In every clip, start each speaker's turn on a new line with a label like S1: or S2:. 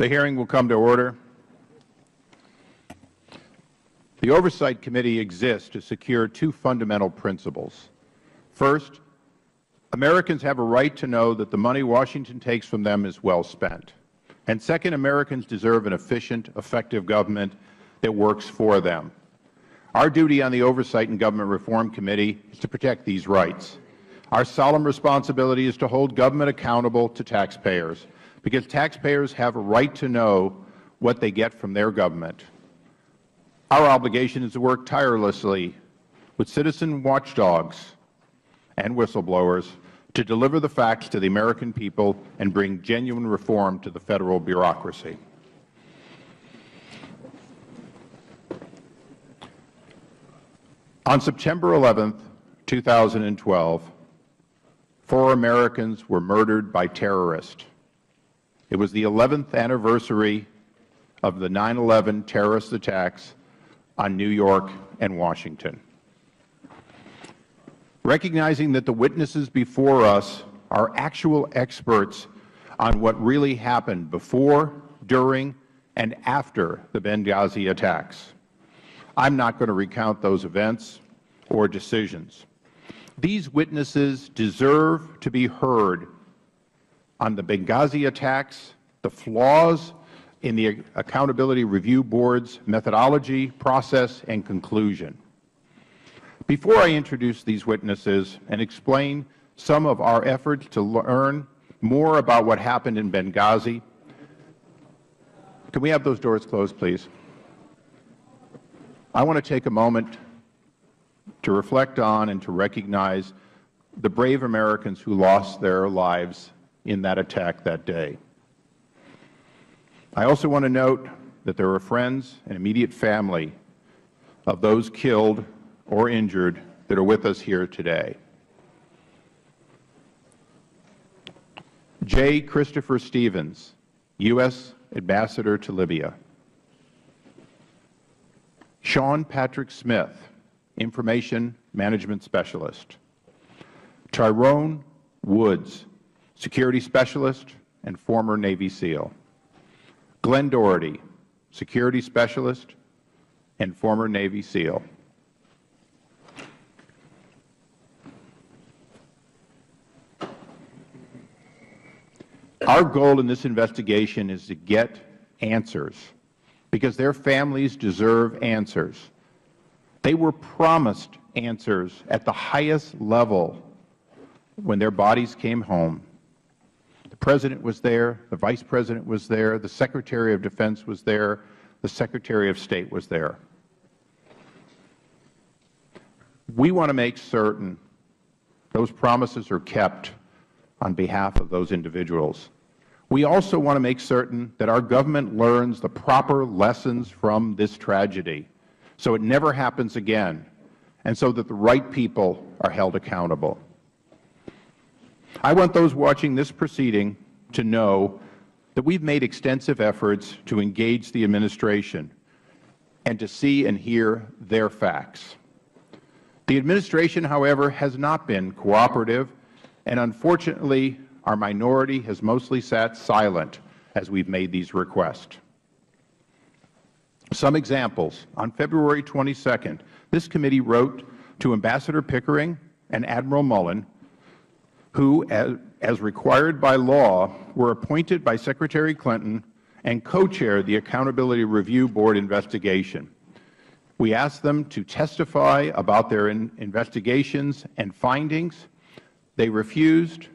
S1: The hearing will come to order. The Oversight Committee exists to secure two fundamental principles. First, Americans have a right to know that the money Washington takes from them is well spent. And second, Americans deserve an efficient, effective government that works for them. Our duty on the Oversight and Government Reform Committee is to protect these rights. Our solemn responsibility is to hold government accountable to taxpayers, because taxpayers have a right to know what they get from their government. Our obligation is to work tirelessly with citizen watchdogs and whistleblowers to deliver the facts to the American people and bring genuine reform to the Federal bureaucracy. On September 11, 2012, 4 Americans were murdered by terrorists. It was the 11th anniversary of the 9/11 terrorist attacks on New York and Washington. Recognizing that the witnesses before us are actual experts on what really happened before, during, and after the Benghazi attacks, I'm not going to recount those events or decisions. These witnesses deserve to be heard on the Benghazi attacks, the flaws in the Accountability Review Board's methodology, process, and conclusion. Before I introduce these witnesses and explain some of our efforts to learn more about what happened in Benghazi, can we have those doors closed, please? I want to take a moment to reflect on and to recognize the brave Americans who lost their lives in that attack that day. I also want to note that there are friends and immediate family of those killed or injured that are with us here today. J. Christopher Stevens, U.S. Ambassador to Libya. Sean Patrick Smith, Information Management Specialist. Tyrone Woods, Security Specialist and former Navy SEAL. Glenn Doherty, Security Specialist and former Navy SEAL. Our goal in this investigation is to get answers, because their families deserve answers. They were promised answers at the highest level when their bodies came home. The President was there, the Vice President was there, the Secretary of Defense was there, the Secretary of State was there. We want to make certain those promises are kept on behalf of those individuals. We also want to make certain that our government learns the proper lessons from this tragedy so it never happens again, and so that the right people are held accountable. I want those watching this proceeding to know that we've made extensive efforts to engage the Administration and to see and hear their facts. The Administration, however, has not been cooperative, and unfortunately, our minority has mostly sat silent as we've made these requests. Some examples. On February 22nd, this committee wrote to Ambassador Pickering and Admiral Mullen, who, as required by law, were appointed by Secretary Clinton and co-chaired the Accountability Review Board investigation. We asked them to testify about their investigations and findings. They refused,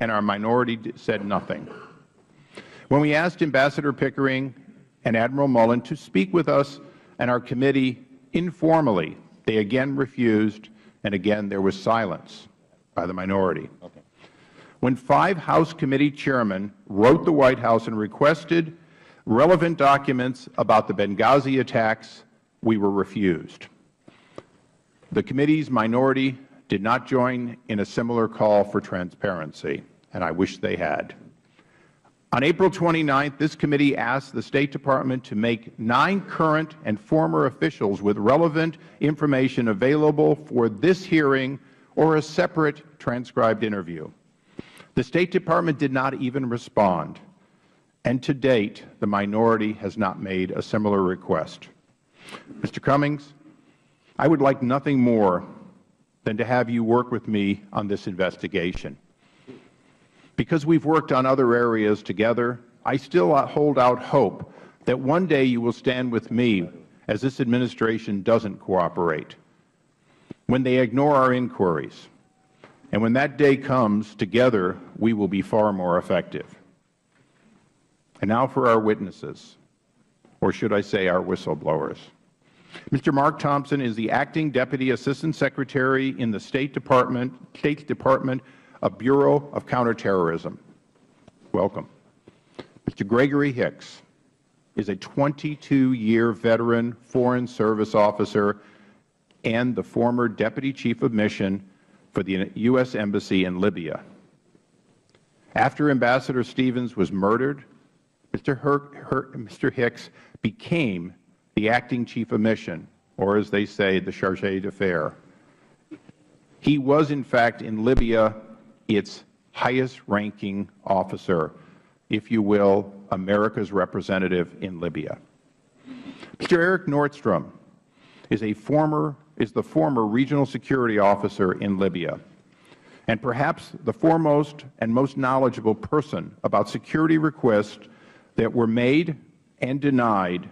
S1: and our minority said nothing. When we asked Ambassador Pickering and Admiral Mullen to speak with us and our committee informally, they again refused, and again there was silence by the minority. Okay. When 5 House committee chairmen wrote the White House and requested relevant documents about the Benghazi attacks, we were refused. The committee's minority did not join in a similar call for transparency, and I wish they had. On April 29th, this committee asked the State Department to make 9 current and former officials with relevant information available for this hearing or a separate transcribed interview. The State Department did not even respond, and to date, the minority has not made a similar request. Mr. Cummings, I would like nothing more than to have you work with me on this investigation. Because we've worked on other areas together, I still hold out hope that one day you will stand with me as this administration doesn't cooperate, when they ignore our inquiries. And when that day comes, together we will be far more effective. And now for our witnesses, or should I say our whistleblowers. Mr. Mark Thompson is the Acting Deputy Assistant Secretary in the State Department of Bureau of Counterterrorism. Welcome. Mr. Gregory Hicks is a 22-year veteran Foreign Service officer and the former Deputy Chief of Mission for the U.S. Embassy in Libya. After Ambassador Stevens was murdered, Mr. Hicks became the Acting Chief of Mission, or as they say, the Chargé d'Affaires. He was, in fact, in Libya, its highest-ranking officer, if you will, America's representative in Libya. Mr. Eric Nordstrom is the former regional security officer in Libya, and perhaps the foremost and most knowledgeable person about security requests that were made and denied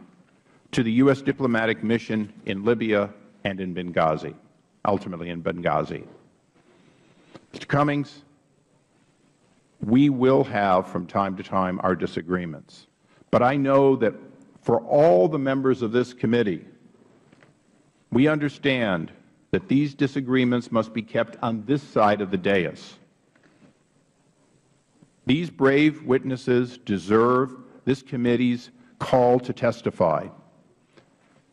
S1: to the U.S. diplomatic mission in Libya and in Benghazi, ultimately in Benghazi. Mr. Cummings, we will have from time to time our disagreements, but I know that for all the members of this committee, we understand that these disagreements must be kept on this side of the dais. These brave witnesses deserve this committee's call to testify.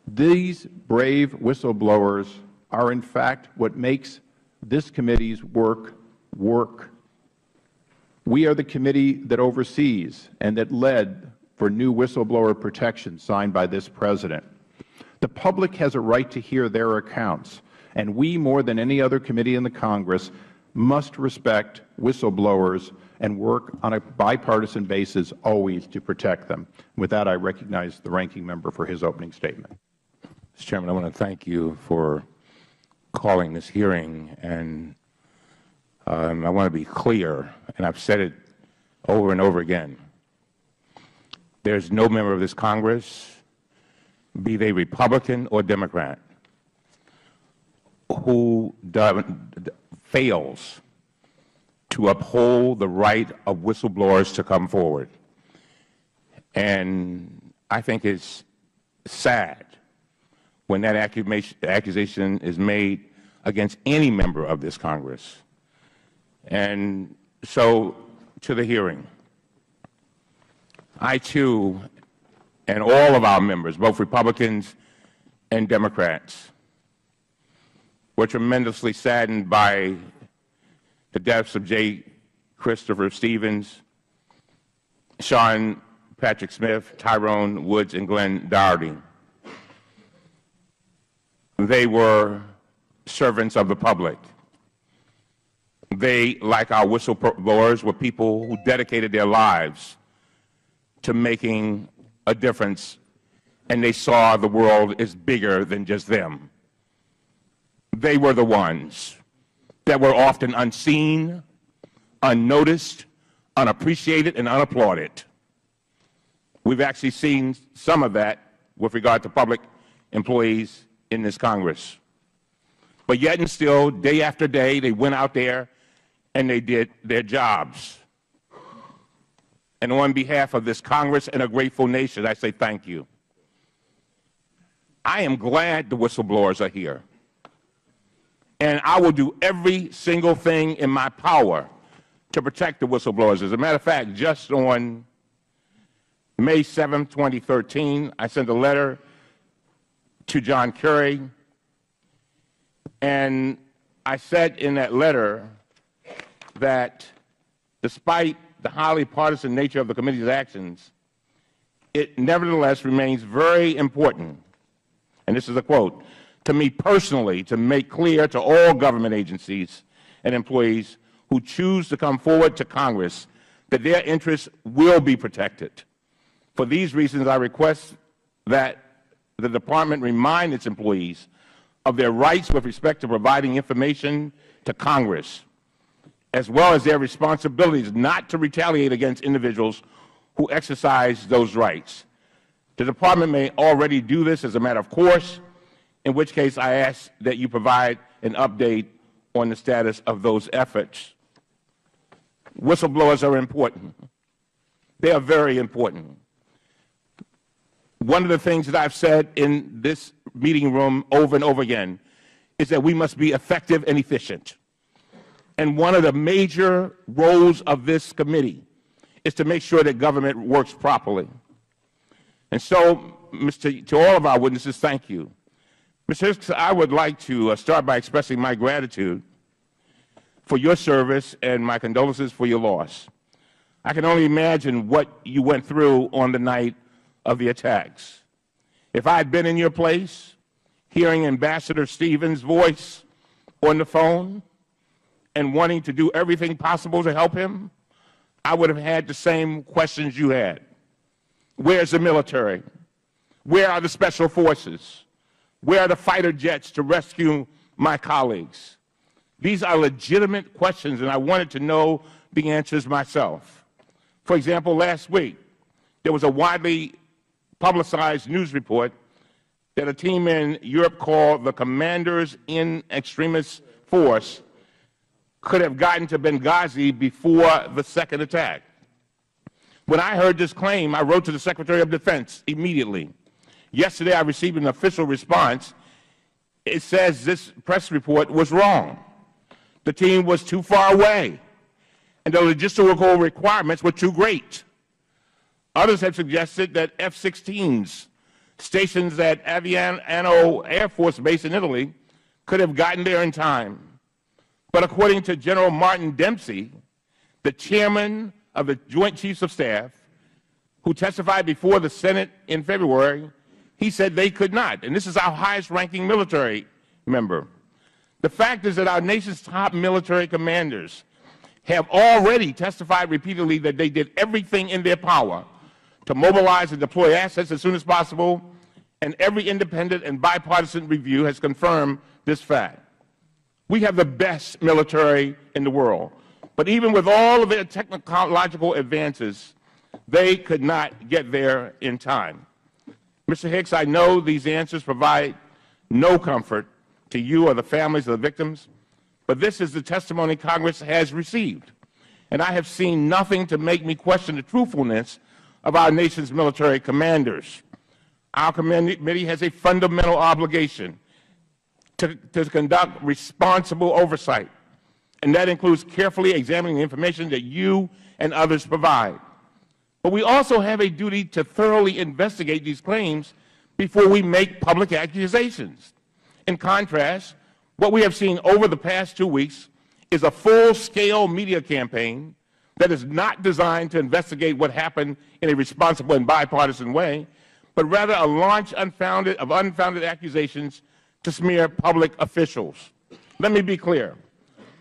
S1: These brave whistleblowers are, in fact, what makes this committee's work work. We are the committee that oversees and that led for new whistleblower protection signed by this President. The public has a right to hear their accounts, and we, more than any other committee in the Congress, must respect whistleblowers and work on a bipartisan basis always to protect them. With that, I recognize the ranking member for his opening statement.
S2: Mr. Chairman, I want to thank you for calling this hearing, and I want to be clear, and I've said it over and over again. There's no member of this Congress, be they Republican or Democrat, who fails to uphold the right of whistleblowers to come forward. And I think it's sad when that accusation is made against any member of this Congress. And so, to the hearing, I too, and all of our members, both Republicans and Democrats, were tremendously saddened by the deaths of J. Christopher Stevens, Sean Patrick Smith, Tyrone Woods, and Glenn Doherty. They were servants of the public. They, like our whistleblowers, were people who dedicated their lives to making a difference, and they saw the world as bigger than just them. They were the ones that were often unseen, unnoticed, unappreciated, and unapplauded. We've actually seen some of that with regard to public employees in this Congress. But yet and still, day after day, they went out there and they did their jobs. And on behalf of this Congress and a grateful nation, I say thank you. I am glad the whistleblowers are here. And I will do every single thing in my power to protect the whistleblowers. As a matter of fact, just on May 7, 2013, I sent a letter to John Kerry, and I said in that letter that despite the highly partisan nature of the committee's actions, it nevertheless remains very important, and this is a quote, to me personally to make clear to all government agencies and employees who choose to come forward to Congress that their interests will be protected. For these reasons, I request that the Department remind its employees of their rights with respect to providing information to Congress, as well as their responsibilities not to retaliate against individuals who exercise those rights. The Department may already do this as a matter of course, in which case I ask that you provide an update on the status of those efforts. Whistleblowers are important. They are very important. One of the things that I've said in this meeting room over and over again is that we must be effective and efficient. And one of the major roles of this committee is to make sure that government works properly. And so, to all of our witnesses, thank you. Mr. Hicks, I would like to start by expressing my gratitude for your service and my condolences for your loss. I can only imagine what you went through on the night of the attacks. If I had been in your place, hearing Ambassador Stevens' voice on the phone and wanting to do everything possible to help him, I would have had the same questions you had. Where's the military? Where are the special forces? Where are the fighter jets to rescue my colleagues? These are legitimate questions, and I wanted to know the answers myself. For example, last week, there was a widely publicized news report that a team in Europe called the Commanders in Extremis Force could have gotten to Benghazi before the second attack. When I heard this claim, I wrote to the Secretary of Defense immediately. Yesterday, I received an official response. It says this press report was wrong. The team was too far away, and the logistical requirements were too great. Others have suggested that F-16s stationed at Aviano Air Force Base in Italy could have gotten there in time. But according to General Martin Dempsey, the chairman of the Joint Chiefs of Staff, who testified before the Senate in February, he said they could not. And this is our highest-ranking military member. The fact is that our nation's top military commanders have already testified repeatedly that they did everything in their power to mobilize and deploy assets as soon as possible, and every independent and bipartisan review has confirmed this fact. We have the best military in the world, but even with all of their technological advances, they could not get there in time. Mr. Hicks, I know these answers provide no comfort to you or the families of the victims, but this is the testimony Congress has received, and I have seen nothing to make me question the truthfulness of our nation's military commanders. Our committee has a fundamental obligation to conduct responsible oversight, and that includes carefully examining the information that you and others provide. But we also have a duty to thoroughly investigate these claims before we make public accusations. In contrast, what we have seen over the past 2 weeks is a full-scale media campaign that is not designed to investigate what happened in a responsible and bipartisan way, but rather a launch of unfounded accusations to smear public officials. Let me be clear.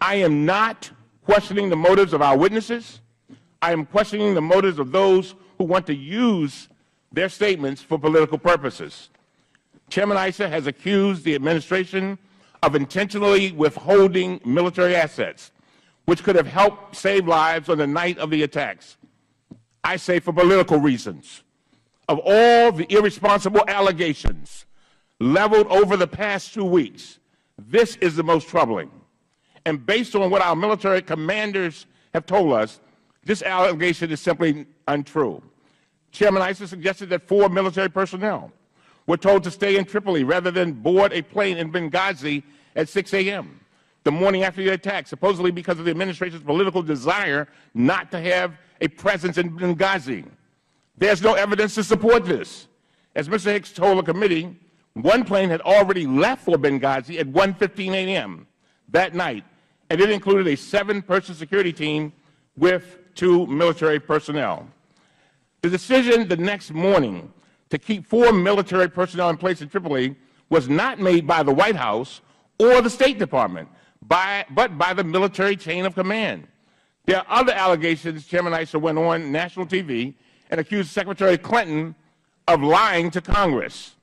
S2: I am not questioning the motives of our witnesses. I am questioning the motives of those who want to use their statements for political purposes. Chairman Issa has accused the administration of intentionally withholding military assets, which could have helped save lives on the night of the attacks. I say for political reasons. Of all the irresponsible allegations leveled over the past 2 weeks, this is the most troubling. And based on what our military commanders have told us, this allegation is simply untrue. Chairman Issa suggested that 4 military personnel were told to stay in Tripoli rather than board a plane in Benghazi at 6 a.m. the morning after the attack, supposedly because of the administration's political desire not to have a presence in Benghazi. There's no evidence to support this. As Mr. Hicks told the committee, one plane had already left for Benghazi at 1:15 a.m. that night, and it included a 7-person security team with 2 military personnel. The decision the next morning to keep 4 military personnel in place in Tripoli was not made by the White House or the State Department, but by the military chain of command. There are other allegations Chairman Issa went on national TV and accused Secretary Clinton of lying to Congress.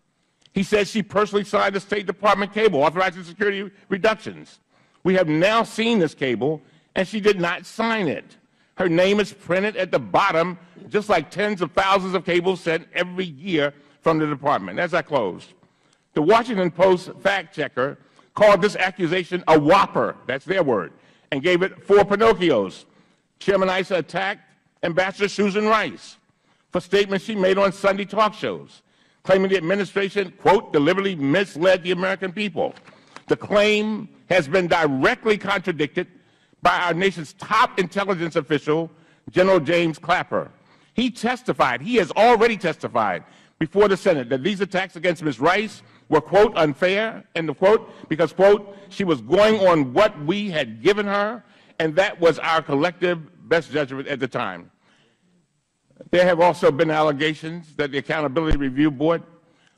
S2: He said she personally signed the State Department cable authorizing security reductions. We have now seen this cable, and she did not sign it. Her name is printed at the bottom, just like tens of thousands of cables sent every year from the department. As I close, the Washington Post fact checker called this accusation a whopper, that's their word, and gave it 4 Pinocchios. Chairman Issa attacked Ambassador Susan Rice for statements she made on Sunday talk shows, claiming the administration, quote, deliberately misled the American people. The claim has been directly contradicted by our nation's top intelligence official, General James Clapper. He has already testified before the Senate that these attacks against Ms. Rice were, quote, unfair, end of quote, because, quote, she was going on what we had given her, and that was our collective best judgment at the time. There have also been allegations that the Accountability Review Board,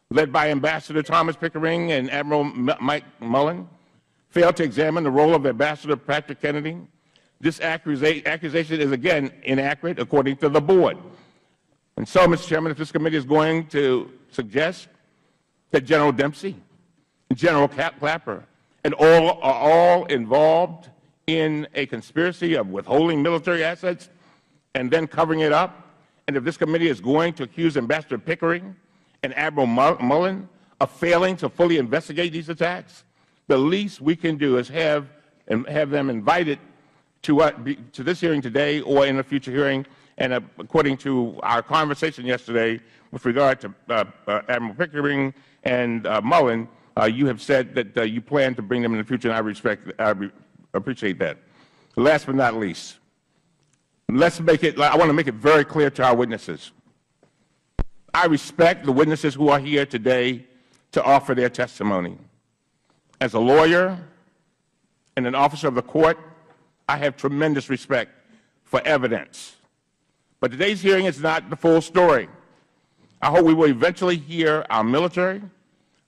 S2: led by Ambassador Thomas Pickering and Admiral Mike Mullen, failed to examine the role of Ambassador Patrick Kennedy. This accusation is, again, inaccurate according to the board. And so, Mr. Chairman, if this committee is going to suggest that General Dempsey, General Clapper, and all are all involved in a conspiracy of withholding military assets and then covering it up, and if this committee is going to accuse Ambassador Pickering and Admiral Mullen of failing to fully investigate these attacks, the least we can do is have them invited to this hearing today or in a future hearing. And according to our conversation yesterday with regard to Admiral Pickering and Mullen, you have said that you plan to bring them in the future, and I appreciate that. Last but not least, I want to make it very clear to our witnesses. I respect the witnesses who are here today to offer their testimony. As a lawyer and an officer of the court, I have tremendous respect for evidence. But today's hearing is not the full story. I hope we will eventually hear our military,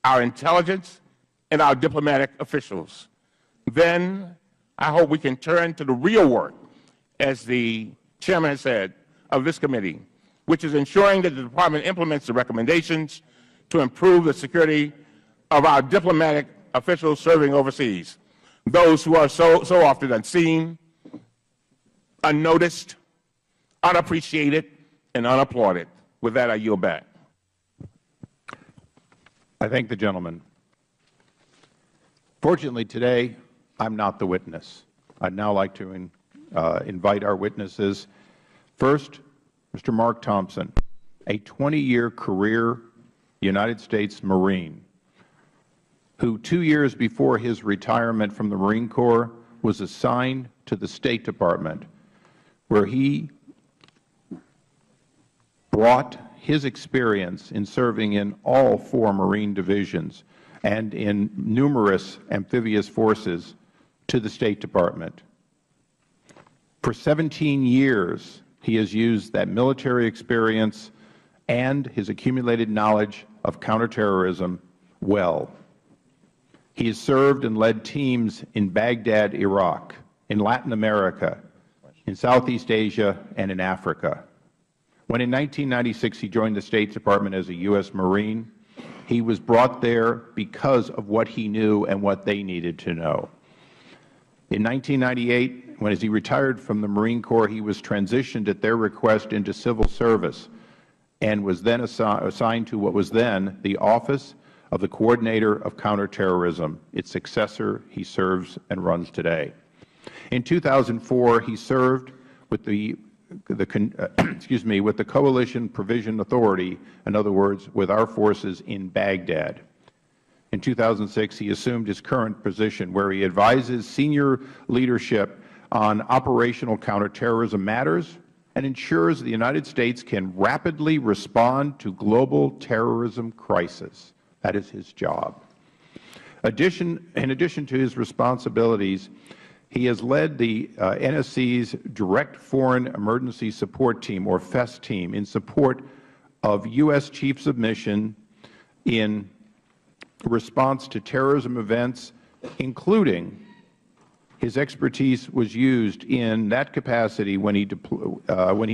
S2: our intelligence, and our diplomatic officials. Then I hope we can turn to the real work, as the chairman has said, of this committee, which is ensuring that the department implements the recommendations to improve the security of our diplomatic officials serving overseas, those who are so often unseen, unnoticed, unappreciated, and unapplauded. With that, I yield back.
S1: I thank the gentleman. Fortunately, today, I'm not the witness. I'd now like to invite our witnesses. First, Mr. Mark Thompson, a 20-year career United States Marine, who 2 years before his retirement from the Marine Corps was assigned to the State Department, where he brought his experience in serving in all 4 Marine divisions and in numerous amphibious forces to the State Department. For 17 years, he has used that military experience and his accumulated knowledge of counterterrorism well. He has served and led teams in Baghdad, Iraq, in Latin America, in Southeast Asia, and in Africa. When in 1996 he joined the State Department as a U.S. Marine, he was brought there because of what he knew and what they needed to know. In 1998, as he retired from the Marine Corps, he was transitioned at their request into civil service and was then assigned to what was then the Office of the Coordinator of Counterterrorism, its successor he serves and runs today. In 2004, he served with the Coalition Provision Authority, in other words, with our forces in Baghdad. In 2006, he assumed his current position, where he advises senior leadership on operational counterterrorism matters and ensures the United States can rapidly respond to global terrorism crisis. That is his job. In addition to his responsibilities, he has led the NSC's Direct Foreign Emergency Support Team, or FEST team, in support of U.S. Chiefs of Mission in response to terrorism events, including His expertise was used in that capacity when he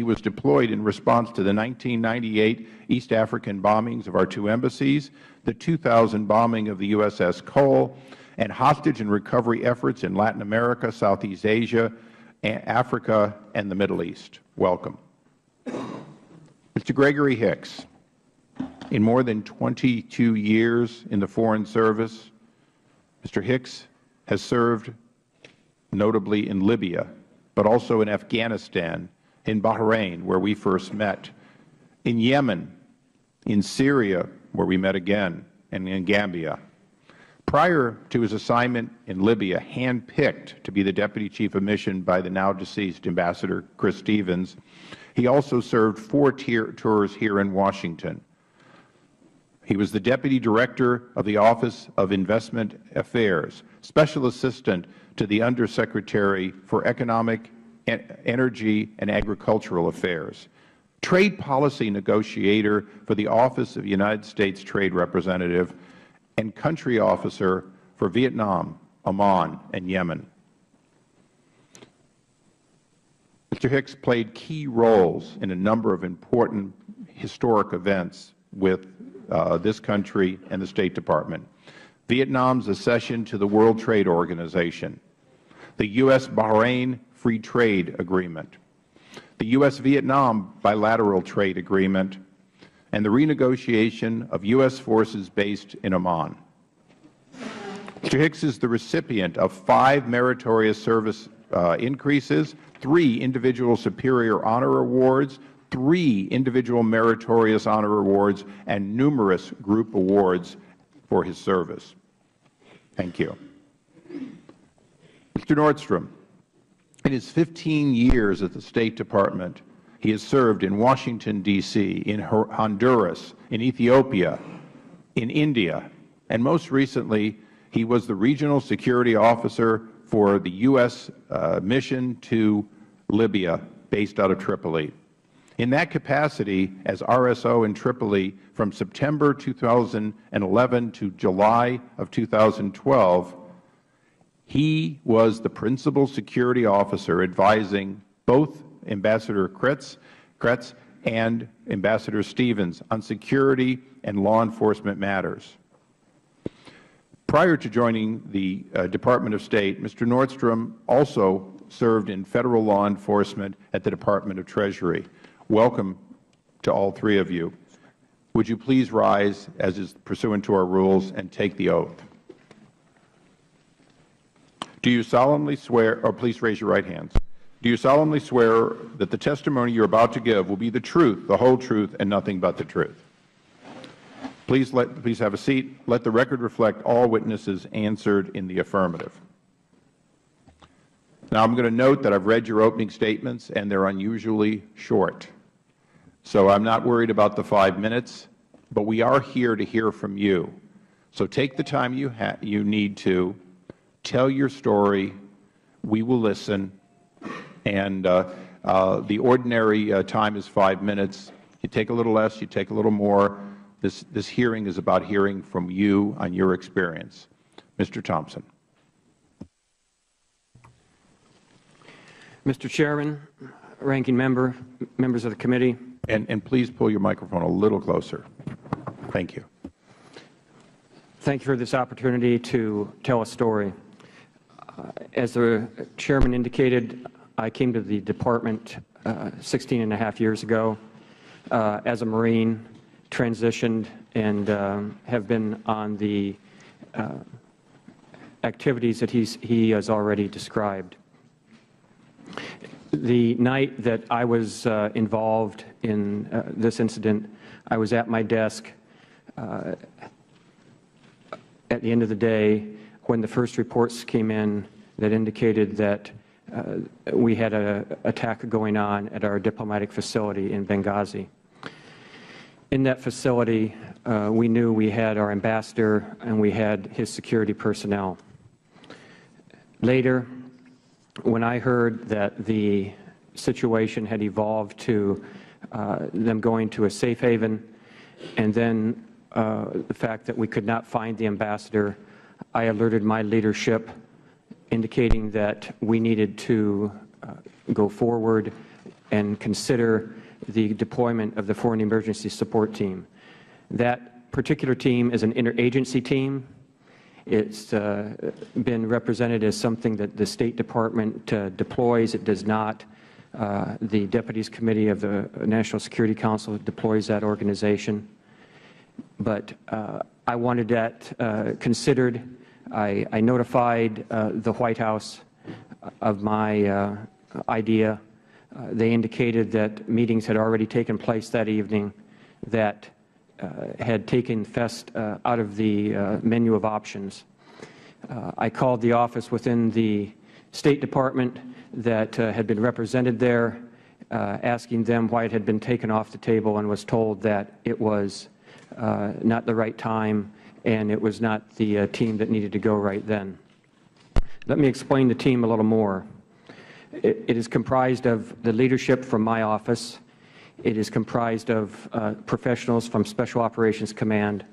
S1: was deployed in response to the 1998 East African bombings of our 2 embassies, the 2000 bombing of the USS Cole, and hostage and recovery efforts in Latin America, Southeast Asia, Africa, and the Middle East. Welcome. Mr. Gregory Hicks, in more than 22 years in the Foreign Service, Mr. Hicks has served notably in Libya, but also in Afghanistan, in Bahrain, where we first met, in Yemen, in Syria, where we met again, and in Gambia. Prior to his assignment in Libya, handpicked to be the Deputy Chief of Mission by the now-deceased Ambassador Chris Stevens, he also served 4 tours here in Washington. He was the Deputy Director of the Office of Investment Affairs, Special Assistant to the Undersecretary for Economic, Energy, and Agricultural Affairs, Trade Policy Negotiator for the Office of United States Trade Representative, and Country Officer for Vietnam, Oman, and Yemen. Mr. Hicks played key roles in a number of important historic events with this country and the State Department. Vietnam's accession to the World Trade Organization, the U.S.-Bahrain Free Trade Agreement, the U.S.-Vietnam Bilateral Trade Agreement, and the renegotiation of U.S. forces based in Oman. Mr. Hicks is the recipient of 5 meritorious service increases, 3 individual superior honor awards, 3 individual meritorious honor awards, and numerous group awards for his service. Thank you. Mr. Nordstrom, in his 15 years at the State Department, he has served in Washington, D.C., in Honduras, in Ethiopia, in India, and most recently, he was the Regional Security Officer for the U.S. mission to Libya, based out of Tripoli. In that capacity, as RSO in Tripoli from September 2011 to July of 2012, he was the Principal Security Officer advising both Ambassador Kretz and Ambassador Stevens on security and law enforcement matters. Prior to joining the Department of State, Mr. Nordstrom also served in Federal law enforcement at the Department of Treasury. Welcome to all 3 of you. Would you please rise, as is pursuant to our rules, and take the oath? Do you solemnly swear, or please raise your right hands. Do you solemnly swear that the testimony you are about to give will be the truth, the whole truth, and nothing but the truth? Please have a seat. Let the record reflect all witnesses answered in the affirmative. Now, I'm going to note that I've read your opening statements, and they're unusually short. So I'm not worried about the 5 minutes, but we are here to hear from you. So take the time you need to. Tell your story. We will listen. And the ordinary time is 5 minutes. You take a little less, you take a little more. This hearing is about hearing from you on your experience. Mr. Thompson.
S3: Mr. Chairman, Ranking Member, members of the committee.
S1: And please pull your microphone a little closer. Thank you.
S3: Thank you for this opportunity to tell a story. As the Chairman indicated, I came to the Department 16.5 years ago as a Marine, transitioned, and have been on the activities that he has already described. The night that I was involved in this incident, I was at my desk at the end of the day when the first reports came in that indicated that we had an attack going on at our diplomatic facility in Benghazi. In that facility, we knew we had our ambassador and we had his security personnel. Later, when I heard that the situation had evolved to them going to a safe haven, and then the fact that we could not find the ambassador, I alerted my leadership indicating that we needed to go forward and consider the deployment of the Foreign Emergency Support Team. That particular team is an interagency team. It's been represented as something that the State Department deploys. It does not. The Deputies Committee of the National Security Council deploys that organization. But I wanted that considered. I notified the White House of my idea. They indicated that meetings had already taken place that evening that had taken FEST out of the menu of options. I called the office within the State Department that had been represented there, asking them why it had been taken off the table, and was told that it was not the right time and it was not the team that needed to go right then. Let me explain the team a little more. It is comprised of the leadership from my office. It is comprised of professionals from Special Operations Command,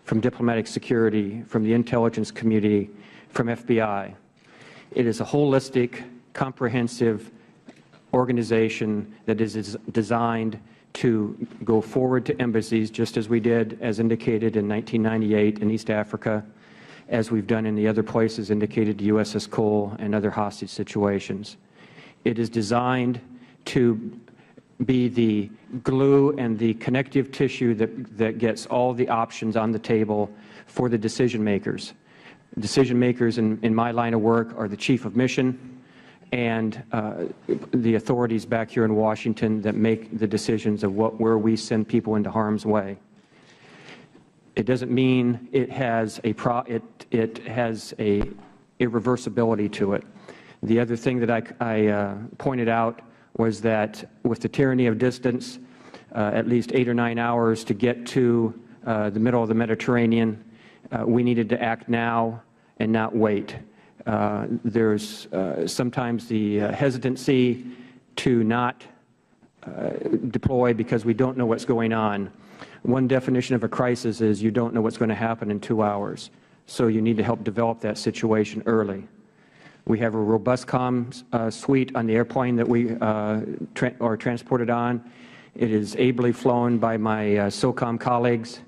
S3: from Diplomatic Security, from the intelligence community, from FBI. It is a holistic, comprehensive organization that is designed to go forward to embassies, just as we did, as indicated in 1998 in East Africa, as we've done in the other places indicated to USS Cole and other hostage situations. It is designed to be the glue and the connective tissue that gets all the options on the table for the decision makers. Decision makers in my line of work are the Chief of Mission and the authorities back here in Washington that make the decisions of where we send people into harm's way. It doesn't mean it has a irreversibility to it. The other thing that I pointed out was that with the tyranny of distance, at least 8 or 9 hours to get to the middle of the Mediterranean, we needed to act now and not wait. There's sometimes the hesitancy to not deploy because we don't know what's going on. One definition of a crisis is you don't know what's going to happen in 2 hours, so you need to help develop that situation early. We have a robust comms suite on the airplane that we are transported on. It is ably flown by my SOCOM colleagues.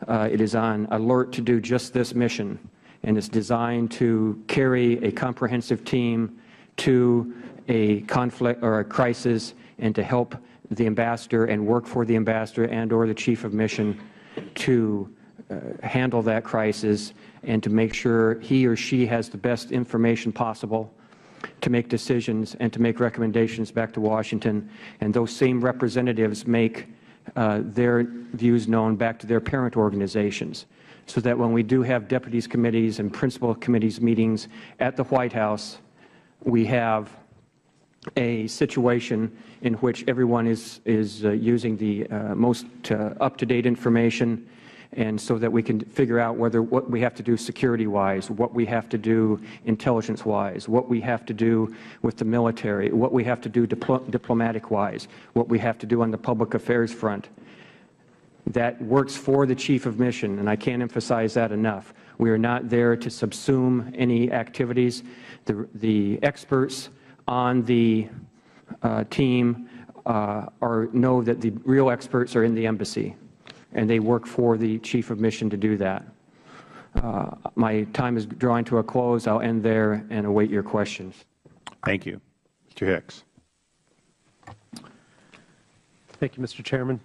S3: It is on alert to do just this mission, and it's designed to carry a comprehensive team to a conflict or a crisis and to help the ambassador and work for the ambassador and or the Chief of Mission to handle that crisis and to make sure he or she has the best information possible to make decisions and to make recommendations back to Washington. And those same representatives make their views known back to their parent organizations, so that when we do have deputies committees and principal committees meetings at the White House, we have a situation in which everyone is using the most up-to-date information, and so that we can figure out what we have to do security-wise, what we have to do intelligence-wise, what we have to do with the military, what we have to do diplomatic-wise, what we have to do on the public affairs front. That works for the Chief of Mission, and I can't emphasize that enough. We are not there to subsume any activities. The experts on the team know that the real experts are in the embassy, and they work for the Chief of Mission to do that. My time is drawing to a close. I'll end there and await your questions.
S1: Thank you. Mr. Hicks.
S4: Thank you, Mr. Chairman.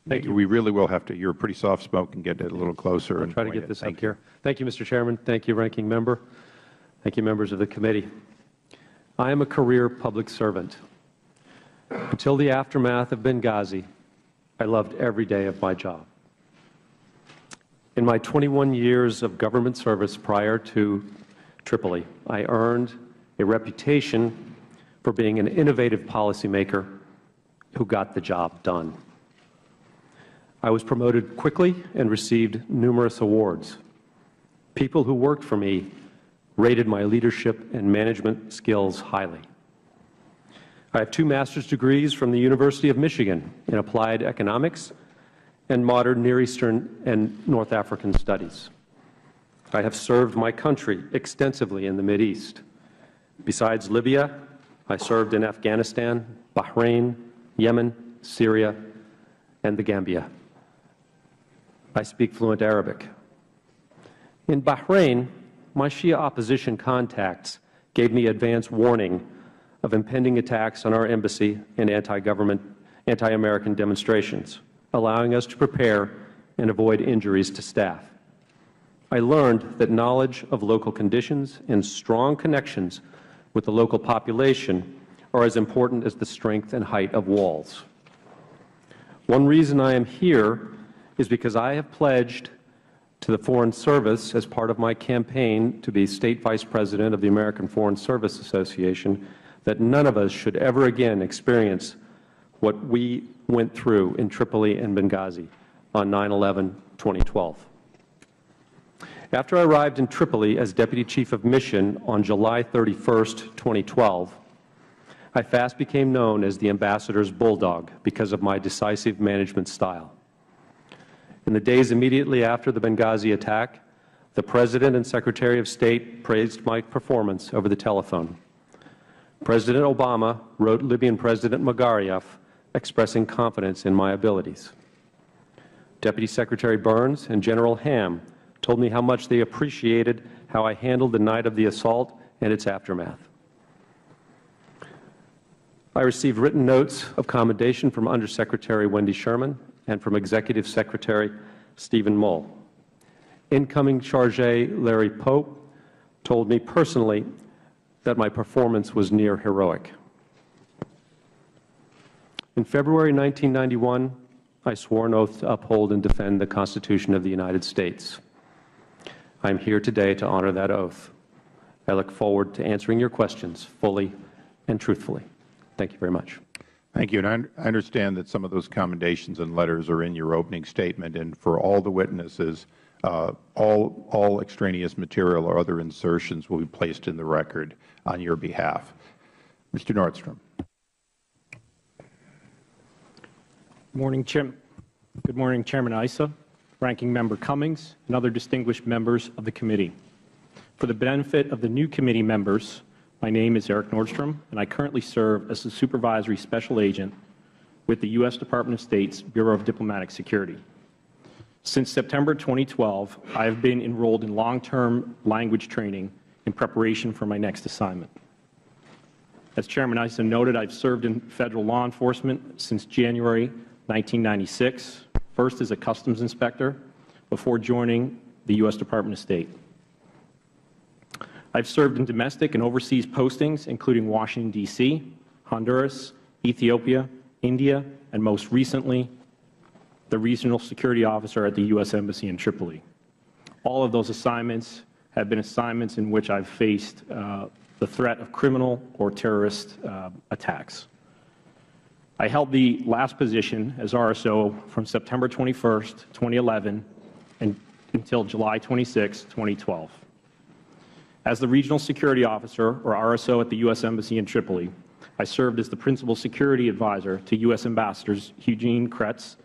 S1: Thank you. We really will have to, you're pretty soft spoke, and get it a little closer.
S4: I'll try to get this up here. Thank you, Mr. Chairman. Thank you, Ranking Member. Thank you, members of the committee. I am a career public servant. Until the aftermath of Benghazi, I loved every day of my job. In my 21 years of government service prior to Tripoli, I earned a reputation for being an innovative policymaker who got the job done. I was promoted quickly and received numerous awards. People who worked for me rated my leadership and management skills highly. I have 2 master's degrees from the University of Michigan in applied economics and modern Near Eastern and North African studies. I have served my country extensively in the Mideast. Besides Libya, I served in Afghanistan, Bahrain, Yemen, Syria, and the Gambia. I speak fluent Arabic. In Bahrain, my Shia opposition contacts gave me advance warning of impending attacks on our embassy and anti-American demonstrations, allowing us to prepare and avoid injuries to staff. I learned that knowledge of local conditions and strong connections with the local population are as important as the strength and height of walls. One reason I am here is because I have pledged to the Foreign Service, as part of my campaign to be State Vice President of the American Foreign Service Association, that none of us should ever again experience what we went through in Tripoli and Benghazi on 9/11/2012. After I arrived in Tripoli as Deputy Chief of Mission on July 31, 2012, I fast became known as the Ambassador's Bulldog because of my decisive management style. In the days immediately after the Benghazi attack, the President and Secretary of State praised my performance over the telephone. President Obama wrote Libyan President Magariaf expressing confidence in my abilities. Deputy Secretary Burns and General Ham told me how much they appreciated how I handled the night of the assault and its aftermath. I received written notes of commendation from Undersecretary Wendy Sherman and from Executive Secretary Stephen Mull. Incoming Chargé Larry Pope told me personally that my performance was near heroic. In February 1991, I swore an oath to uphold and defend the Constitution of the United States. I am here today to honor that oath. I look forward to answering your questions fully and truthfully. Thank you very much.
S1: Thank you. And I understand that some of those commendations and letters are in your opening statement. And for all the witnesses, all extraneous material or other insertions will be placed in the record on your behalf. Mr. Nordstrom.
S5: Good morning, Chairman Issa, Ranking Member Cummings, and other distinguished members of the committee. For the benefit of the new committee members, my name is Eric Nordstrom, and I currently serve as the Supervisory Special Agent with the U.S. Department of State's Bureau of Diplomatic Security. Since September 2012, I have been enrolled in long-term language training in preparation for my next assignment. As Chairman Issa noted, I've served in Federal law enforcement since January 1996, first as a Customs Inspector before joining the U.S. Department of State. I've served in domestic and overseas postings, including Washington, D.C., Honduras, Ethiopia, India, and most recently, the Regional Security Officer at the U.S. Embassy in Tripoli. All of those assignments have been assignments in which I've faced the threat of criminal or terrorist attacks. I held the last position as RSO from September 21, 2011 until July 26, 2012. As the Regional Security Officer, or RSO, at the U.S. Embassy in Tripoli, I served as the Principal Security Advisor to U.S. Ambassadors Eugene Kretz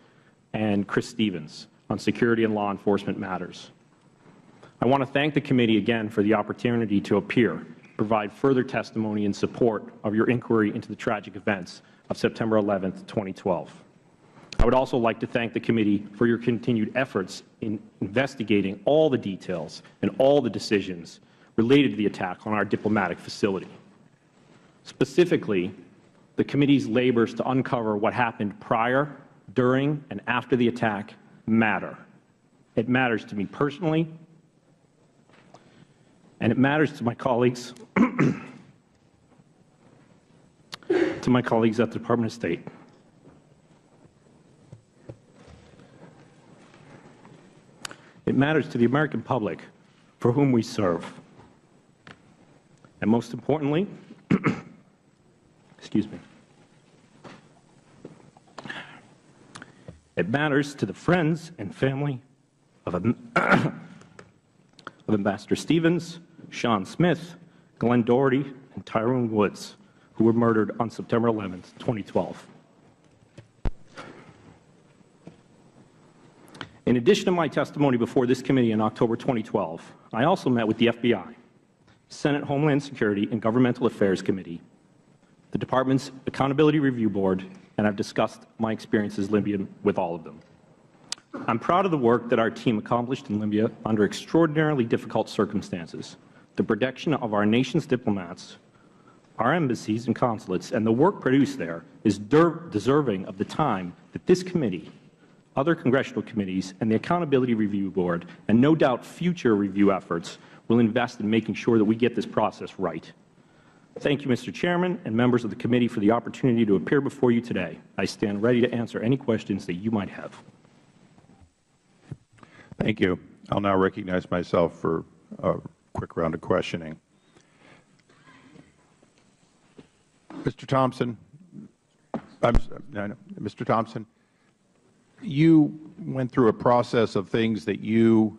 S5: and Chris Stevens on security and law enforcement matters. I want to thank the committee again for the opportunity to appear, provide further testimony in support of your inquiry into the tragic events of September 11, 2012. I would also like to thank the committee for your continued efforts in investigating all the details and all the decisions related to the attack on our diplomatic facility. Specifically, the committee's labors to uncover what happened prior, during, and after the attack matter. It matters to me personally, and it matters to my colleagues to my colleagues at the Department of State. It matters to the American public for whom we serve. And most importantly, excuse me, it matters to the friends and family of Ambassador Stevens, Sean Smith, Glenn Doherty, and Tyrone Woods, who were murdered on September 11, 2012. In addition to my testimony before this committee in October 2012, I also met with the FBI, Senate Homeland Security and Governmental Affairs Committee, the Department's Accountability Review Board, and I've discussed my experiences in Libya with all of them. I'm proud of the work that our team accomplished in Libya under extraordinarily difficult circumstances. The protection of our nation's diplomats, our embassies and consulates, and the work produced there is deserving of the time that this committee, other congressional committees, and the Accountability Review Board, and no doubt future review efforts, will invest in making sure that we get this process right. Thank you, Mr. Chairman and members of the committee, for the opportunity to appear before you today. I stand ready to answer any questions that you might have.
S1: Thank you. I'll now recognize myself for a quick round of questioning. Mr. Thompson, Mr. Thompson, you went through a process of things that you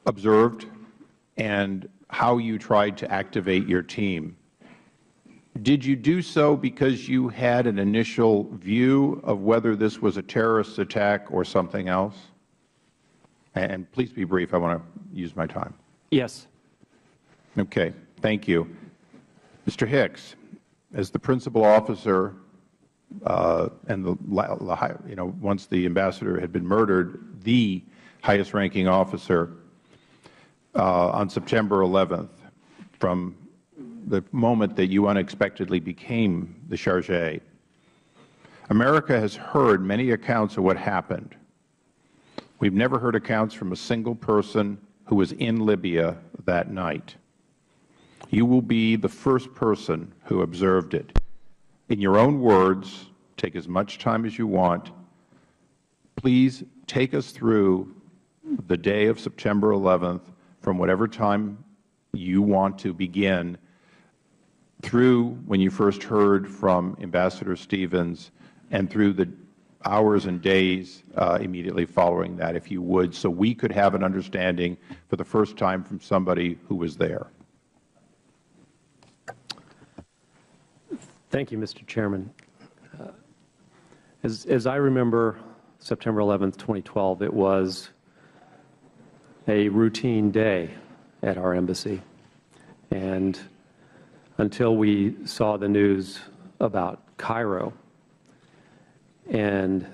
S1: observed and how you tried to activate your team. Did you do so because you had an initial view of whether this was a terrorist attack or something else? And please be brief. I want to use my time.
S3: Yes.
S1: Okay. Thank you. Mr. Hicks, as the principal officer and once the ambassador had been murdered, the highest-ranking officer on September 11th, from the moment that you unexpectedly became the chargé, America has heard many accounts of what happened. We've never heard accounts from a single person who was in Libya that night. You will be the first person who observed it. In your own words, take as much time as you want. Please take us through the day of September 11th, from whatever time you want to begin, through when you first heard from Ambassador Stevens and through the hours and days immediately following that, if you would, so we could have an understanding for the first time from somebody who was there.
S4: Thank you, Mr. Chairman. As I remember September 11th, 2012, it was a routine day at our embassy. And until we saw the news about Cairo, and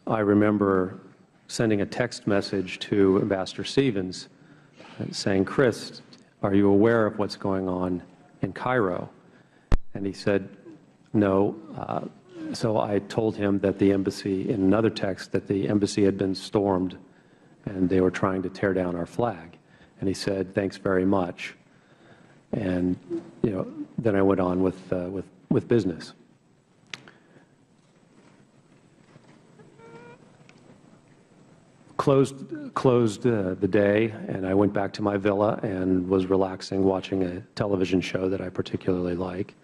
S4: I remember sending a text message to Ambassador Stevens saying, "Chris, are you aware of what's going on in Cairo?" And he said, "No." So I told him that the embassy, in another text, that the embassy had been stormed and they were trying to tear down our flag. And he said, "Thanks very much." And then I went on with business. Closed the day, and I went back to my villa and was relaxing, watching a television show that I particularly like.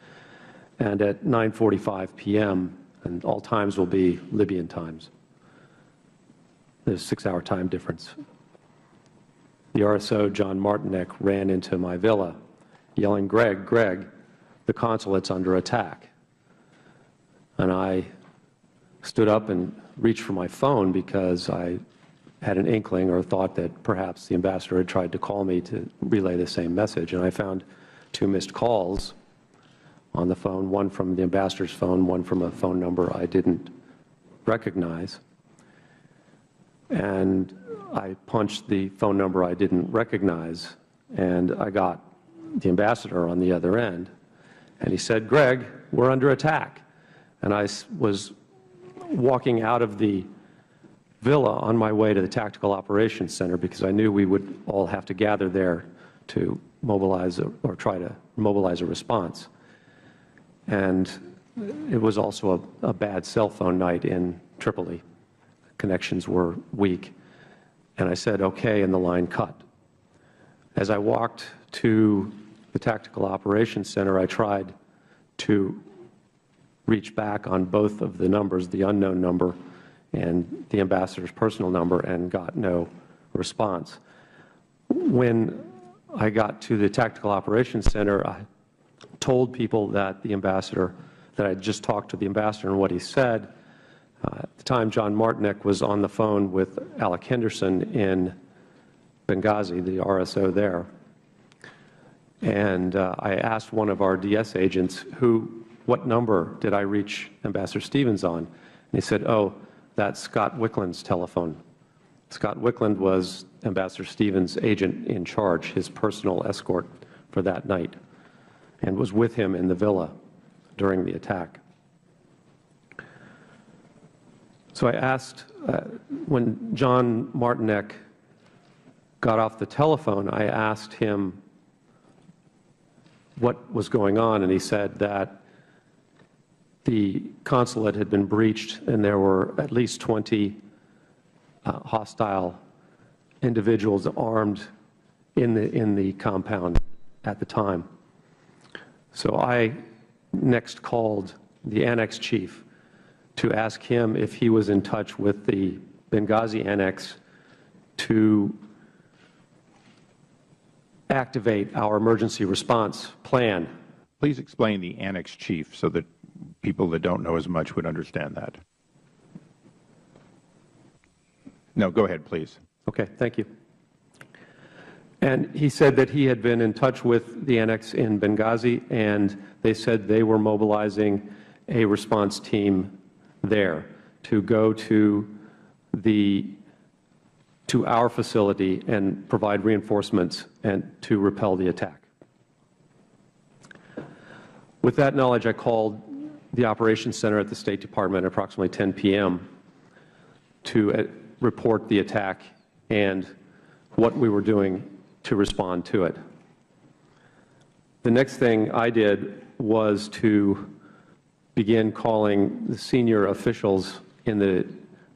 S4: And at 9:45 p.m., and all times will be Libyan times, there's a 6-hour time difference, the RSO, John Martinek, ran into my villa yelling, "Greg, Greg, the consulate's under attack." And I stood up and reached for my phone because I had an inkling or thought that perhaps the ambassador had tried to call me to relay the same message. And I found 2 missed calls on the phone, one from the ambassador's phone, one from a phone number I didn't recognize. And I punched the phone number I didn't recognize, and I got the ambassador on the other end. And he said, "Greg, we're under attack." And I was walking out of the villa on my way to the Tactical Operations Center because I knew we would all have to gather there to mobilize or try to mobilize a response. And it was also a bad cell phone night in Tripoli. Connections were weak. And I said, "Okay," and the line cut. As I walked to the Tactical Operations Center, I tried to reach back on both of the numbers, the unknown number and the ambassador's personal number, and got no response. When I got to the Tactical Operations Center, I told people that the ambassador, that I had just talked to the ambassador and what he said. At the time, John Martinek was on the phone with Alec Henderson in Benghazi, the RSO there. And I asked one of our DS agents, what number did I reach Ambassador Stevens on? And he said, oh, that's Scott Wickland's telephone. Scott Wickland was Ambassador Stevens' agent in charge, his personal escort for that night, and was with him in the villa during the attack. So I asked, when John Martinek got off the telephone, I asked him what was going on, and he said that the consulate had been breached and there were at least 20 hostile individuals armed in the compound at the time. So I next called the annex chief to ask him if he was in touch with the Benghazi annex to activate our emergency response plan.
S1: Please explain the annex chief so that people that don't know as much would understand that. No, go ahead, please.
S4: Okay, thank you. And he said that he had been in touch with the annex in Benghazi, and they said they were mobilizing a response team there to go to our facility and provide reinforcements and to repel the attack. With that knowledge, I called the Operations Center at the State Department at approximately 10 p.m. to report the attack and what we were doing to respond to it. The next thing I did was to begin calling the senior officials in the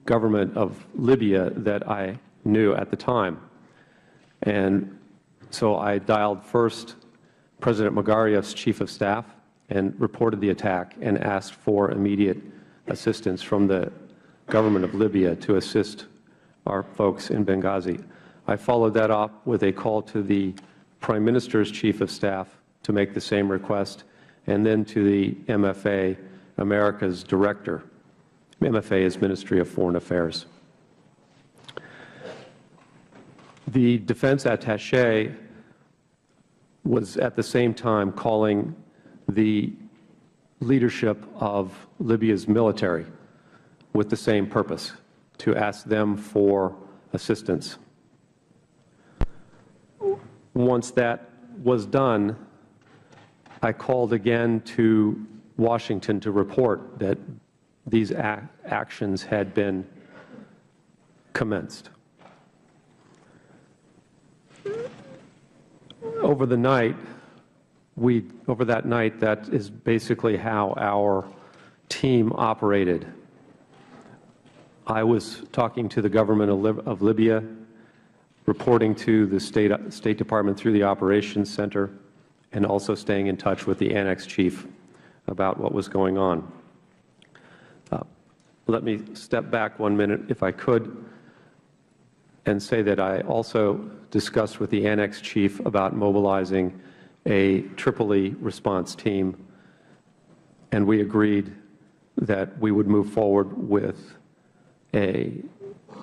S4: government of Libya that I knew at the time. And so I dialed first President Magariev's chief of staff and reported the attack and asked for immediate assistance from the government of Libya to assist our folks in Benghazi. I followed that up with a call to the Prime Minister's chief of staff to make the same request, and then to the MFA, America's director. MFA is Ministry of Foreign Affairs. The defense attaché was at the same time calling the leadership of Libya's military with the same purpose, to ask them for assistance. Once that was done, I called again to Washington to report that these actions had been commenced. Over that night, that is basically how our team operated. I was talking to the government of Libya, reporting to the State Department through the Operations Center, and also staying in touch with the annex chief about what was going on. Let me step back 1 minute, if I could, and say that I also discussed with the annex chief about mobilizing a Tripoli response team, and we agreed that we would move forward with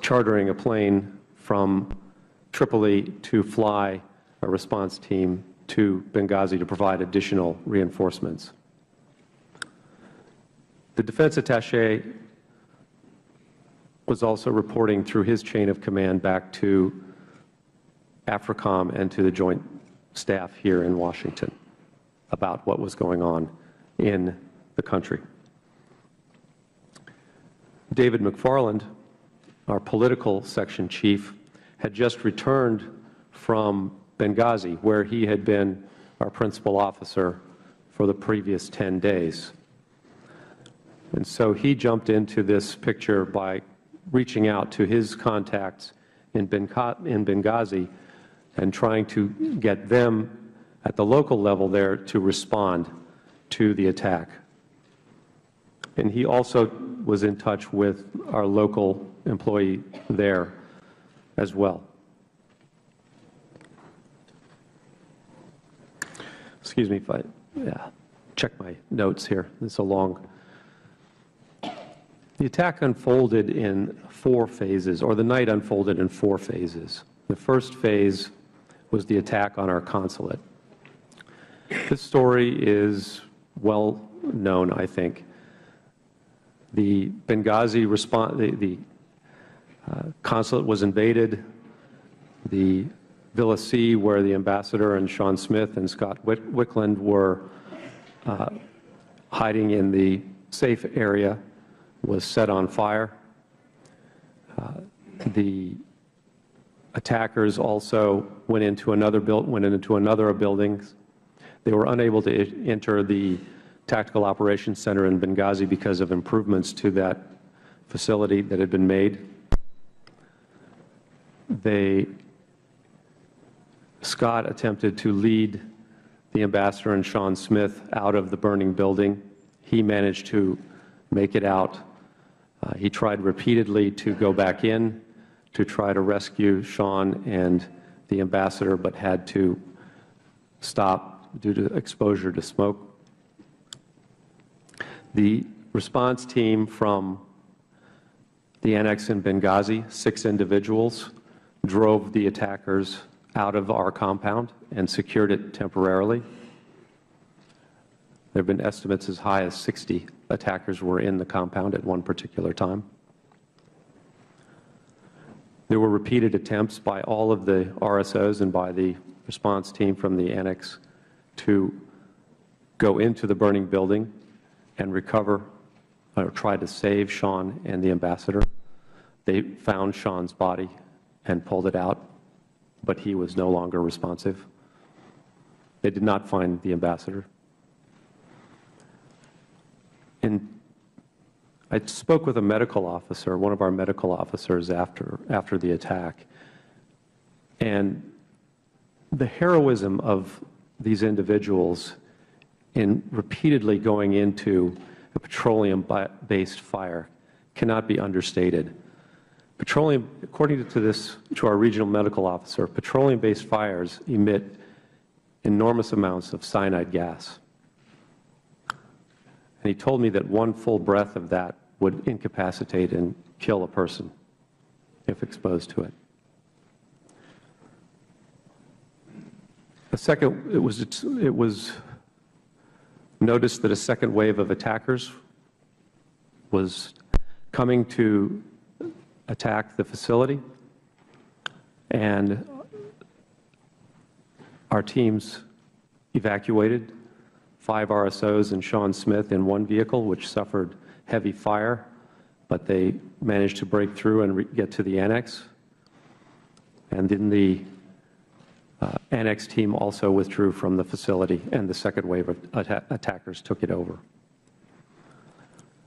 S4: chartering a plane from Tripoli to fly a response team to Benghazi to provide additional reinforcements. The defense attaché was also reporting through his chain of command back to AFRICOM and to the Joint Staff here in Washington about what was going on in the country. David McFarland, our political section chief, had just returned from Benghazi, where he had been our principal officer for the previous 10 days. And so he jumped into this picture by reaching out to his contacts in Benghazi and trying to get them at the local level there to respond to the attack. And he also was in touch with our local employee there as well. Excuse me if I check my notes here. It's a long. The attack unfolded in 4 phases, or the night unfolded in 4 phases. The first phase was the attack on our consulate. This story is well known, I think. The Benghazi response, the consulate was invaded. The Villa C, where the ambassador and Sean Smith and Scott Wickland were hiding in the safe area, was set on fire. The attackers also went into another building. They were unable to enter the Tactical Operations Center in Benghazi because of improvements to that facility that had been made. Scott attempted to lead the ambassador and Sean Smith out of the burning building. He managed to make it out. He tried repeatedly to go back in to try to rescue Sean and the ambassador, but had to stop due to exposure to smoke. The response team from the annex in Benghazi, 6 individuals, drove the attackers out of our compound and secured it temporarily. There have been estimates as high as 60 attackers were in the compound at one particular time. There were repeated attempts by all of the RSOs and by the response team from the annex to go into the burning building and recover or try to save Sean and the ambassador. They found Sean's body and pulled it out, but he was no longer responsive. They did not find the ambassador. And I spoke with a medical officer, one of our medical officers after the attack, and the heroism of these individuals in repeatedly going into a petroleum-based fire cannot be understated. Petroleum, according to our regional medical officer, petroleum-based fires emit enormous amounts of cyanide gas. And he told me that one full breath of that would incapacitate and kill a person if exposed to it. It was noticed that a second wave of attackers was coming to attack the facility, and our teams evacuated 5 RSOs and Sean Smith in one vehicle, which suffered heavy fire, but they managed to break through and get to the annex. And then the annex team also withdrew from the facility, and the second wave of attackers took it over.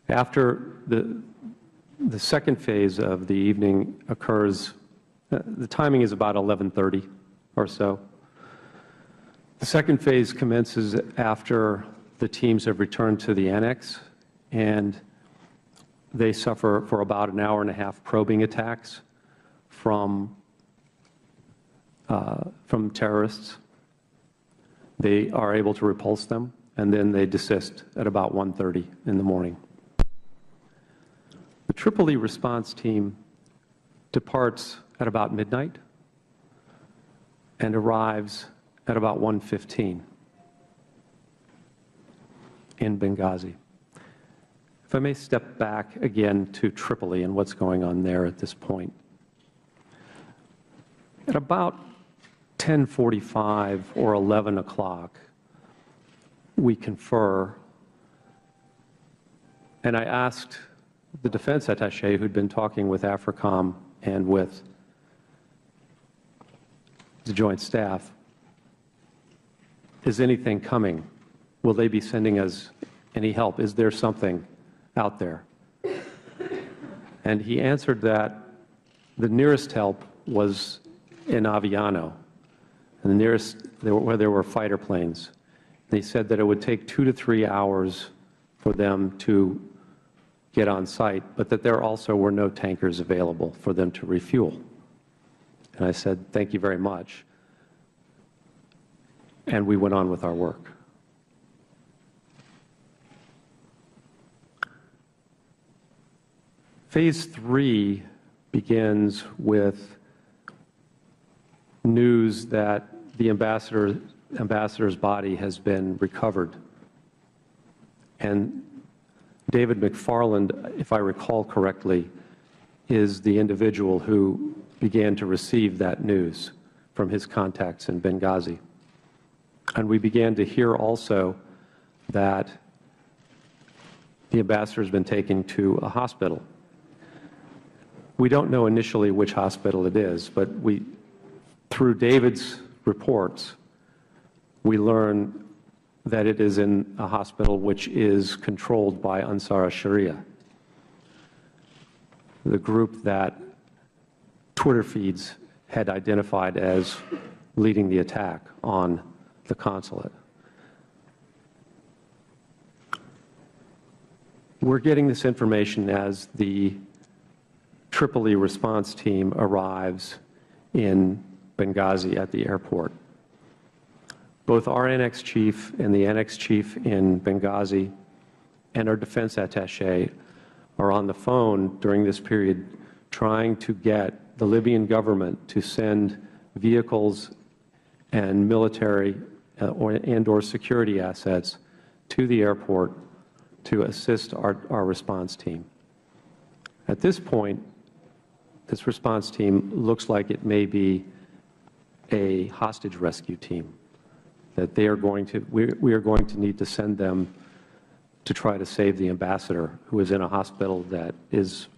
S4: After the second phase of the evening occurs, the timing is about 11:30 or so. The second phase commences after the teams have returned to the annex, and they suffer for about an hour and a half probing attacks from terrorists. They are able to repulse them, and then they desist at about 1:30 in the morning. The Tripoli response team departs at about midnight and arrives at about 1:15 in Benghazi. If I may step back again to Tripoli and what's going on there at this point. At about 10:45 or 11 o'clock, we confer, and I asked the defense attaché who'd been talking with AFRICOM and with the Joint Staff, is anything coming? Will they be sending us any help? Is there something out there? And he answered that the nearest help was in Aviano, and the nearest where there were fighter planes. They said that it would take 2 to 3 hours for them to get on site, but that there also were no tankers available for them to refuel. And I said, thank you very much. And we went on with our work. Phase 3 begins with news that the ambassador's body has been recovered. And David McFarland, if I recall correctly, is the individual who began to receive that news from his contacts in Benghazi. And we began to hear also that the ambassador has been taken to a hospital. We don't know initially which hospital it is, but through David's reports, we learn that it is in a hospital which is controlled by Ansar al-Sharia, the group that Twitter feeds had identified as leading the attack on the consulate. We're getting this information as the Tripoli response team arrives in Benghazi at the airport. Both our annex chief and the annex chief in Benghazi and our defense attaché are on the phone during this period trying to get the Libyan government to send vehicles and military and/or security assets to the airport to assist our response team. At this point, this response team looks like it may be a hostage rescue team, that we are going to need to send them to try to save the ambassador, who is in a hospital that is,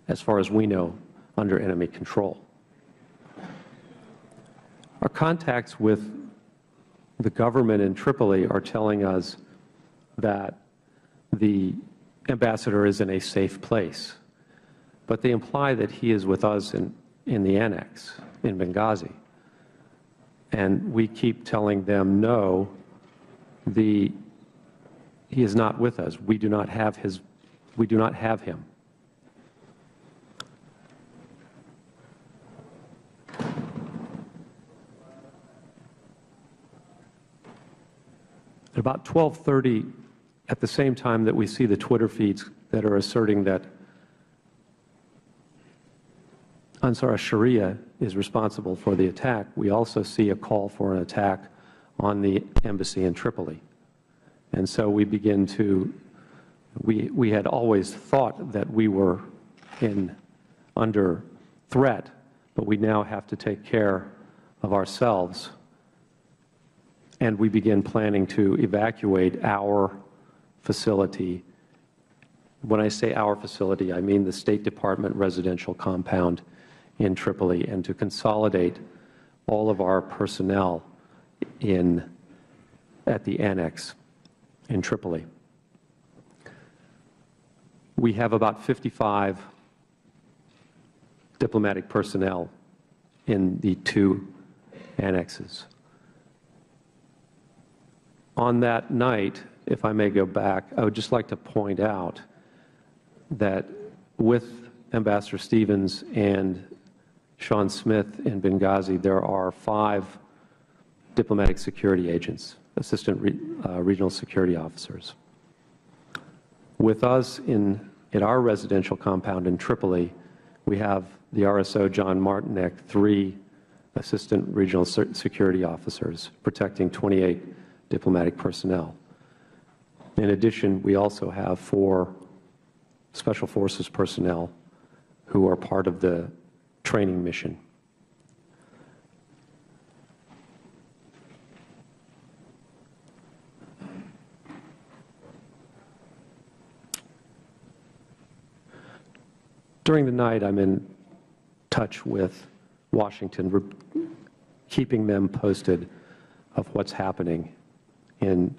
S4: as far as we know, under enemy control. Our contacts with the government in Tripoli are telling us that the ambassador is in a safe place, but they imply that he is with us in the annex in Benghazi. And we keep telling them, no, he is not with us. We do not have him. At about 12:30, at the same time that we see the Twitter feeds that are asserting that Ansar al-Sharia is responsible for the attack, we also see a call for an attack on the embassy in Tripoli. And so we begin to, we had always thought that we were under threat, but we now have to take care of ourselves. And we begin planning to evacuate our facility. When I say our facility, I mean the State Department residential compound in Tripoli, and to consolidate all of our personnel at the annex in Tripoli. We have about 55 diplomatic personnel in the two annexes. On that night, if I may go back, I would just like to point out that with Ambassador Stevens and Sean Smith in Benghazi, there are 5 diplomatic security agents, assistant regional security officers. With us at our residential compound in Tripoli, we have the RSO John Martinek, 3 assistant regional security officers protecting 28 diplomatic personnel. In addition, we also have 4 Special Forces personnel who are part of the training mission. During the night, I'm in touch with Washington, keeping them posted of what's happening in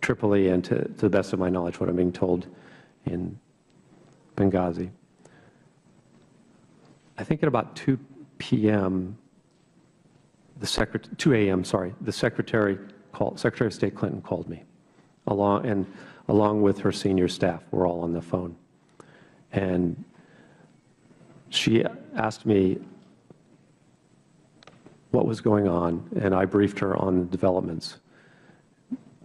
S4: Tripoli and, to the best of my knowledge, what I'm being told in Benghazi. I think at about 2 p.m., 2 a.m., sorry, the Secretary of State Clinton called me, along with her senior staff. We're all on the phone. And she asked me what was going on, and I briefed her on the developments.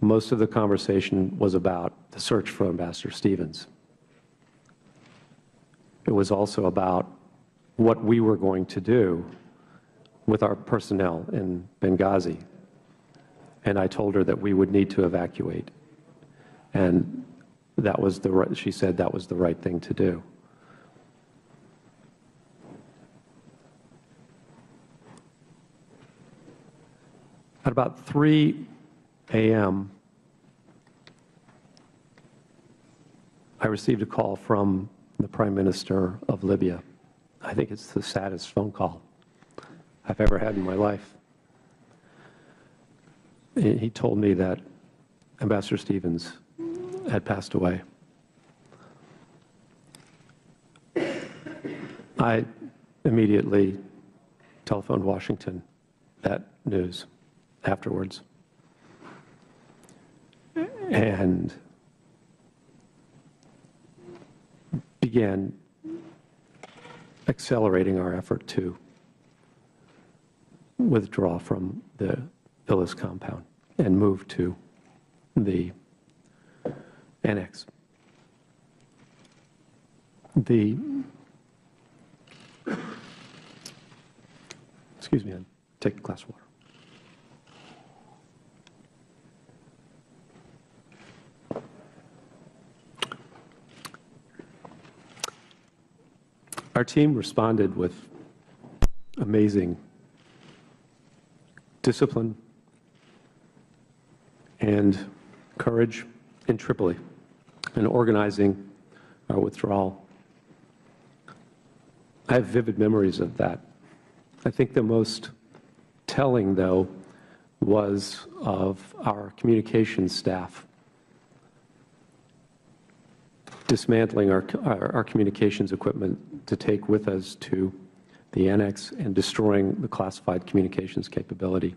S4: Most of the conversation was about the search for Ambassador Stevens. It was also about what we were going to do with our personnel in Benghazi. And I told her that we would need to evacuate. And that was the right, she said that was the right thing to do. At about 3 a.m., I received a call from the Prime Minister of Libya. I think it's the saddest phone call I've ever had in my life. He told me that Ambassador Stevens had passed away. I immediately telephoned Washington that news afterwards. And began accelerating our effort to withdraw from the Villas compound and move to the annex. Excuse me, I'll take a glass of water. Our team responded with amazing discipline and courage in Tripoli in organizing our withdrawal. I have vivid memories of that. I think the most telling, though, was of our communications staff dismantling our communications equipment to take with us to the annex and destroying the classified communications capability.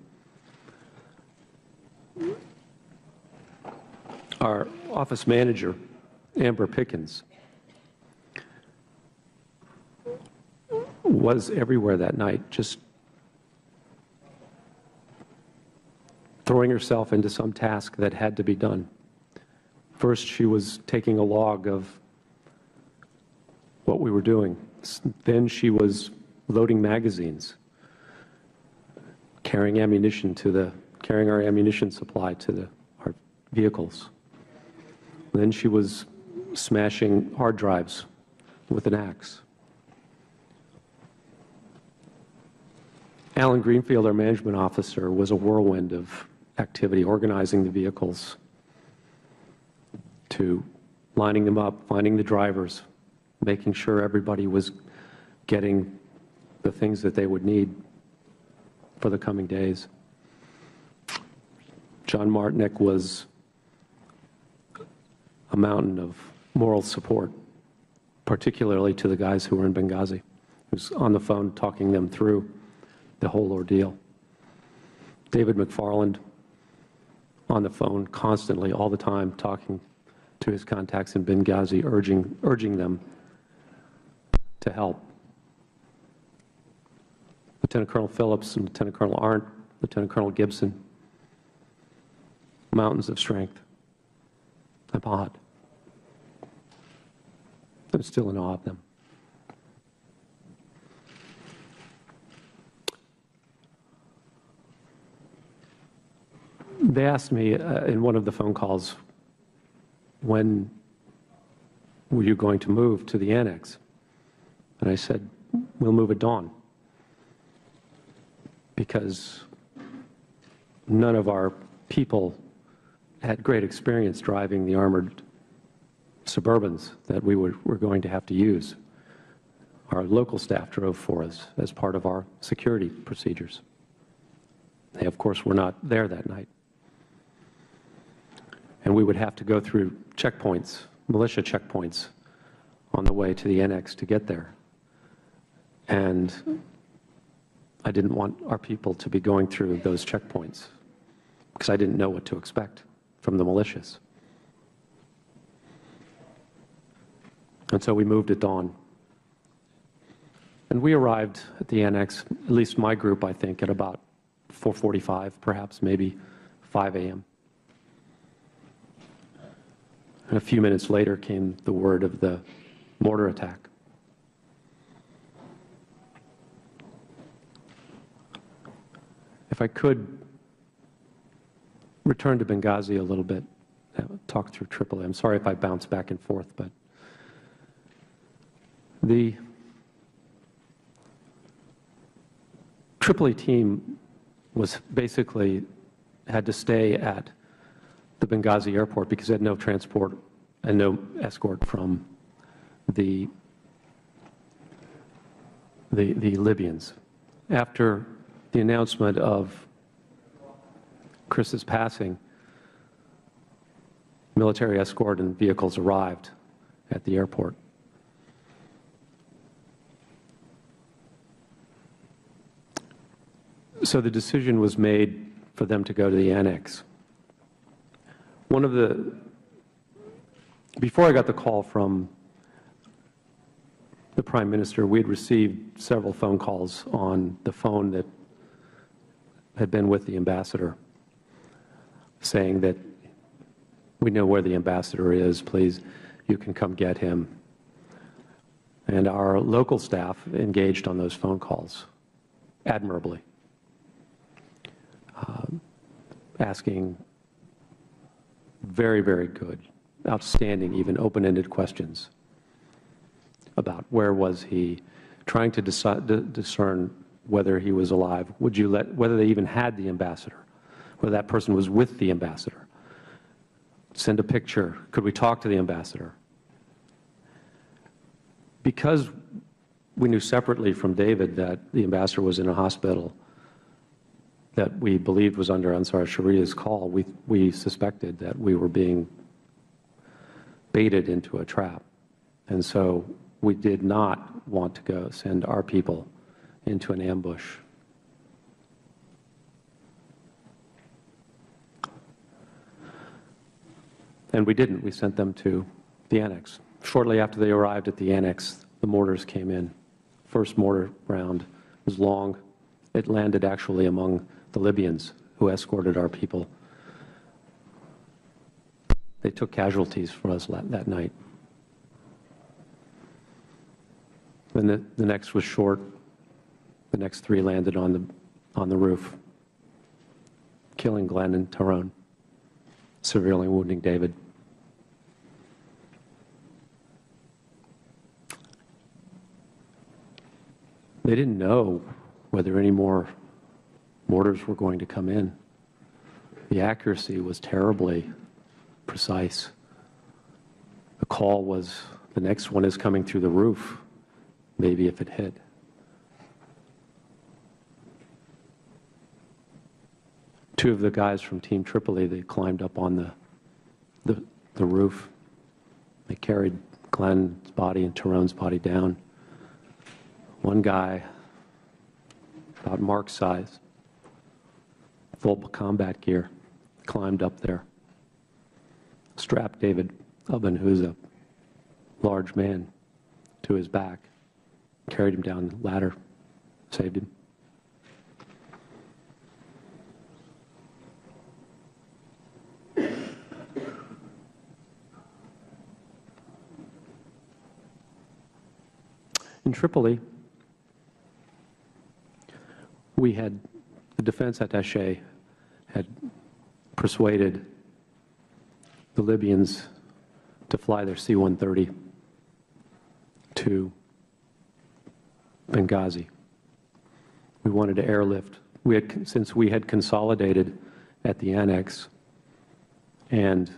S4: Our office manager, Amber Pickens, was everywhere that night, just throwing herself into some task that had to be done. First, she was taking a log of what we were doing. Then she was loading magazines, carrying our ammunition supply to our vehicles. Then she was smashing hard drives with an axe. Alan Greenfield, our management officer, was a whirlwind of activity, organizing the vehicles, to lining them up, finding the drivers, making sure everybody was getting the things that they would need for the coming days. John Martinick was a mountain of moral support, particularly to the guys who were in Benghazi. He was on the phone talking them through the whole ordeal. David McFarland on the phone constantly, all the time, talking to his contacts in Benghazi, urging them to help. Lieutenant Colonel Phillips and Lieutenant Colonel Arndt, Lieutenant Colonel Gibson, mountains of strength. I'm awed. I'm still in awe of them. They asked me in one of the phone calls, when were you going to move to the annex? And I said, we'll move at dawn, because none of our people had great experience driving the armored Suburbans that we were going to have to use. Our local staff drove for us as part of our security procedures. They, of course, were not there that night. And we would have to go through checkpoints, militia checkpoints, on the way to the annex to get there. And I didn't want our people to be going through those checkpoints, because I didn't know what to expect from the militias. And so we moved at dawn. And we arrived at the annex, at least my group, I think, at about 4:45, perhaps, maybe 5 a.m. And a few minutes later came the word of the mortar attack If I could return to Benghazi a little bit, talk through Tripoli. I'm sorry if I bounce back and forth, but the Tripoli team was basically had to stay at the Benghazi airport because they had no transport and no escort from the Libyans. After the announcement of Chris's passing, military escort and vehicles arrived at the airport. So the decision was made for them to go to the annex. Before I got the call from the Prime Minister, we had received several phone calls on the phone that had been with the ambassador, saying that we know where the ambassador is, please, you can come get him. And our local staff engaged on those phone calls admirably, asking very, very good, outstanding, even open-ended questions about where was he, trying to discern whether he was alive, whether they even had the ambassador, whether that person was with the ambassador. Send a picture. Could we talk to the ambassador? Because we knew separately from David that the ambassador was in a hospital that we believed was under Ansar al-Sharia's call, we suspected that we were being baited into a trap. And so we did not want to go send our people into an ambush. And we didn't. We sent them to the annex. Shortly after they arrived at the annex, the mortars came in. First mortar round was long. It landed actually among the Libyans who escorted our people. They took casualties for us that night. Then the next was short. The next three landed on the roof, killing Glenn and Tyrone, severely wounding David. They didn't know whether any more mortars were going to come in. The accuracy was terribly precise. The call was, the next one is coming through the roof, maybe if it hit. Two of the guys from Team Tripoli, they climbed up on the roof. They carried Glenn's body and Tyrone's body down. One guy, about Mark's size, full combat gear, climbed up there, strapped David Ubben, who's a large man, to his back, carried him down the ladder, saved him. In Tripoli, the defense attaché had persuaded the Libyans to fly their C-130 to Benghazi. We wanted to airlift. Since we had consolidated at the annex and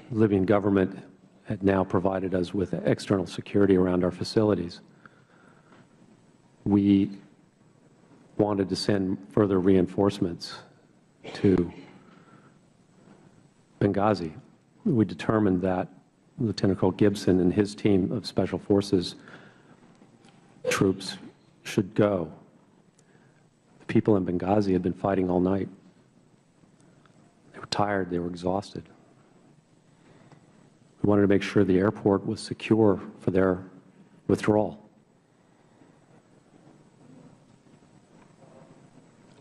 S4: the Libyan government had now provided us with external security around our facilities, we wanted to send further reinforcements to Benghazi. We determined that Lieutenant Colonel Gibson and his team of Special Forces troops should go. The people in Benghazi had been fighting all night. They were tired, they were exhausted. We wanted to make sure the airport was secure for their withdrawal.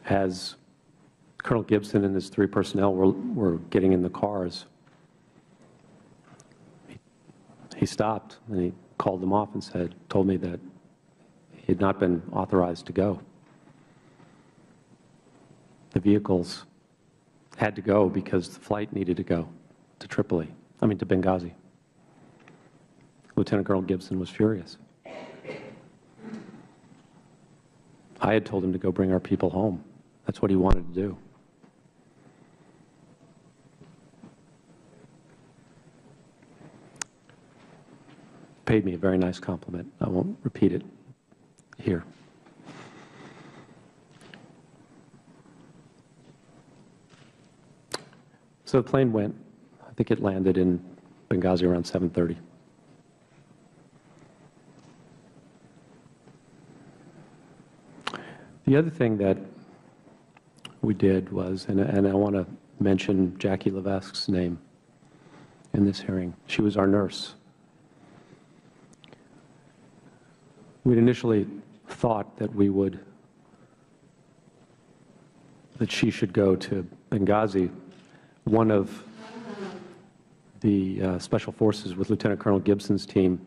S4: As Colonel Gibson and his three personnel were getting in the cars, he stopped and he called them off and told me that he had not been authorized to go. the vehicles had to go because the flight needed to go to to Benghazi. Lieutenant Colonel Gibson was furious. I had told him to go bring our people home. That's what he wanted to do. Paid me a very nice compliment. I won't repeat it here. So the plane went. I think it landed in Benghazi around 7:30. The other thing that we did was, and I want to mention Jackie Levesque's name in this hearing. She was our nurse. We'd initially thought that that she should go to Benghazi. One of the Special Forces with Lieutenant Colonel Gibson's team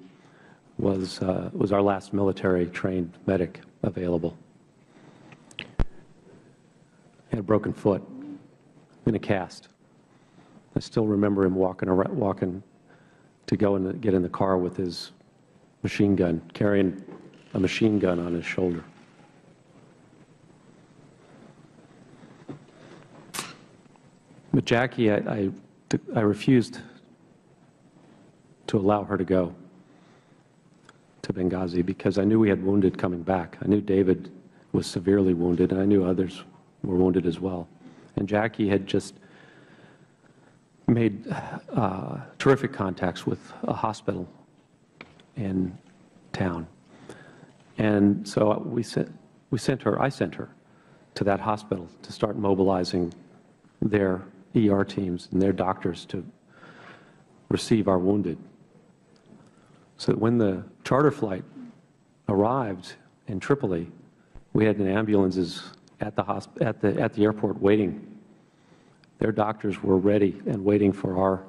S4: was our last military-trained medic available. He had a broken foot in a cast. I still remember him walking to go and get in the car with his machine gun, carrying a machine gun on his shoulder. But Jackie, I refused to allow her to go to Benghazi because I knew we had wounded coming back. I knew David was severely wounded, and I knew others were wounded as well. And Jackie had just made terrific contacts with a hospital in town. And so I sent her to that hospital to start mobilizing their ER teams and their doctors to receive our wounded. So that when the charter flight arrived in Tripoli, we had ambulances at the airport waiting. Their doctors were ready and waiting for our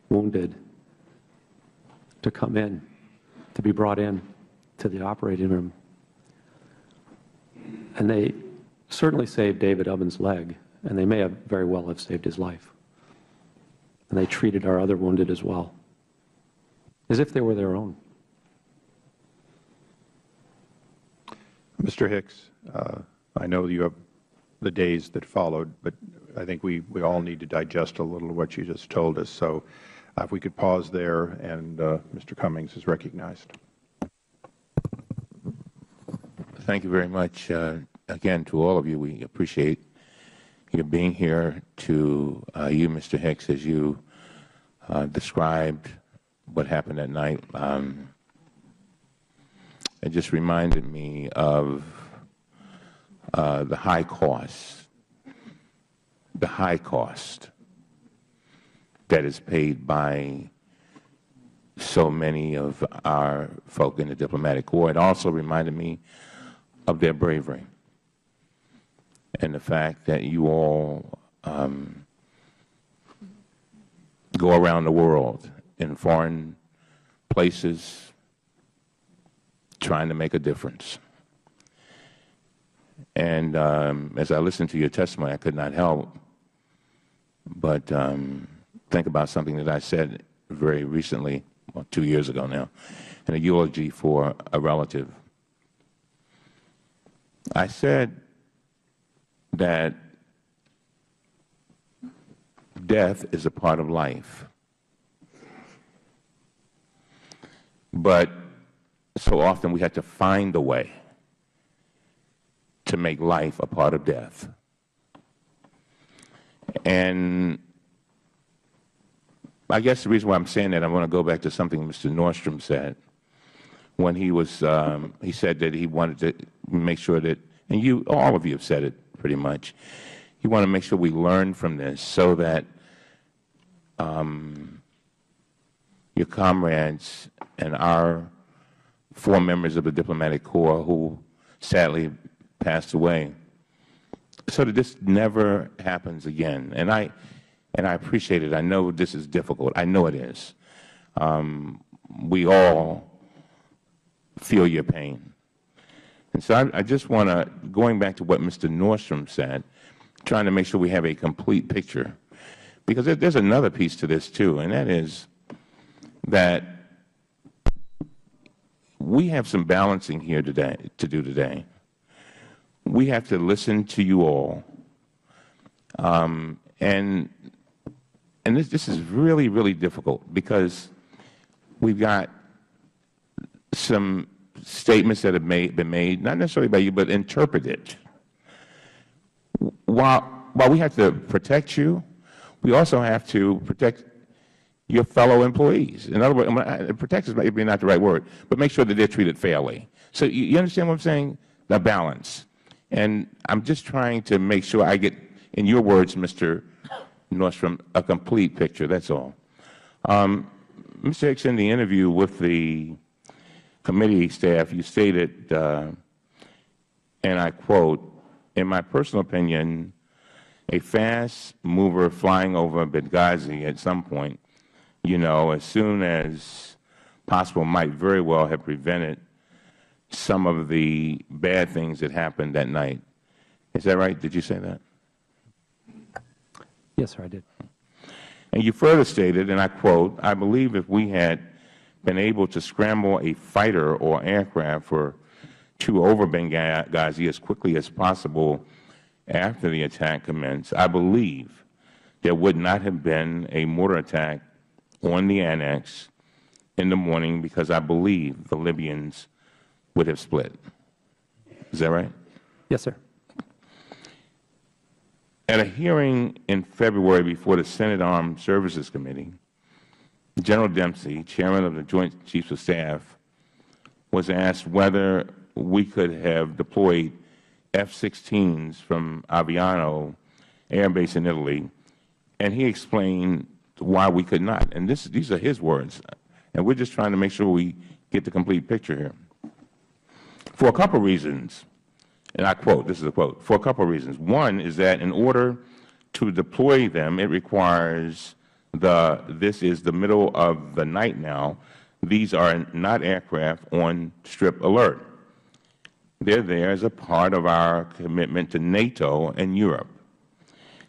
S4: wounded to come in, to be brought in to the operating room. And they certainly saved David Ubben's leg, and they may have very well have saved his life. And they treated our other wounded as well, as if they were their own.
S1: Mr. Hicks, I know you have the days that followed, but I think we all need to digest a little of what you just told us. So if we could pause there, and Mr. Cummings is recognized.
S2: Thank you very much. Again, to all of you, we appreciate your being here. To you, Mr. Hicks, as you described what happened that night, it just reminded me of the high cost that is paid by so many of our folk in the diplomatic corps. It also reminded me of their bravery and the fact that you all go around the world in foreign places trying to make a difference. And as I listened to your testimony, I could not help but think about something that I said very recently, well, 2 years ago now, in a eulogy for a relative. I said that death is a part of life, but so often we have to find a way to make life a part of death. And I guess the reason why I'm saying that, I want to go back to something Mr. Nordstrom said when he said that he wanted to make sure that, and all of you have said it pretty much, you want to make sure we learn from this so that your comrades and our 4 members of the diplomatic corps who sadly passed away, so that this never happens again. And I appreciate it. I know this is difficult. I know it is. We all feel your pain. And so I just want to, going back to what Mr. Nordstrom said, trying to make sure we have a complete picture. Because there's another piece to this, too, and that is that we have some balancing here today to do today. We have to listen to you all, and this is really, really difficult because we've got some statements that have been made, not necessarily by you, but interpreted. While we have to protect you, we also have to protect your fellow employees. In other words, protect is maybe not the right word, but make sure that they're treated fairly. So you understand what I'm saying? The balance. And I'm just trying to make sure I get, in your words, Mr. Nordstrom, a complete picture. That's all. Mr. Hicks, in the interview with the committee staff, you stated, and I quote, "In my personal opinion, a fast mover flying over Benghazi at some point, as soon as possible, might very well have prevented some of the bad things that happened that night." Is that right? Did you say that?
S4: Yes, sir, I did.
S2: And you further stated, and I quote, "I believe if we had been able to scramble a fighter or aircraft to over Benghazi as quickly as possible after the attack commenced, I believe there would not have been a mortar attack on the annex in the morning because I believe the Libyans would have split." Is that right?
S4: Yes, sir.
S2: At a hearing in February before the Senate Armed Services Committee, General Dempsey, Chairman of the Joint Chiefs of Staff, was asked whether we could have deployed F-16s from Aviano Air Base in Italy, and he explained why we could not. And these are his words, and we're just trying to make sure we get the complete picture here. For a couple of reasons, and I quote, this is a quote, "For a couple of reasons. One is that in order to deploy them, it requires this is the middle of the night now. These are not aircraft on strip alert. They're there as a part of our commitment to NATO and Europe.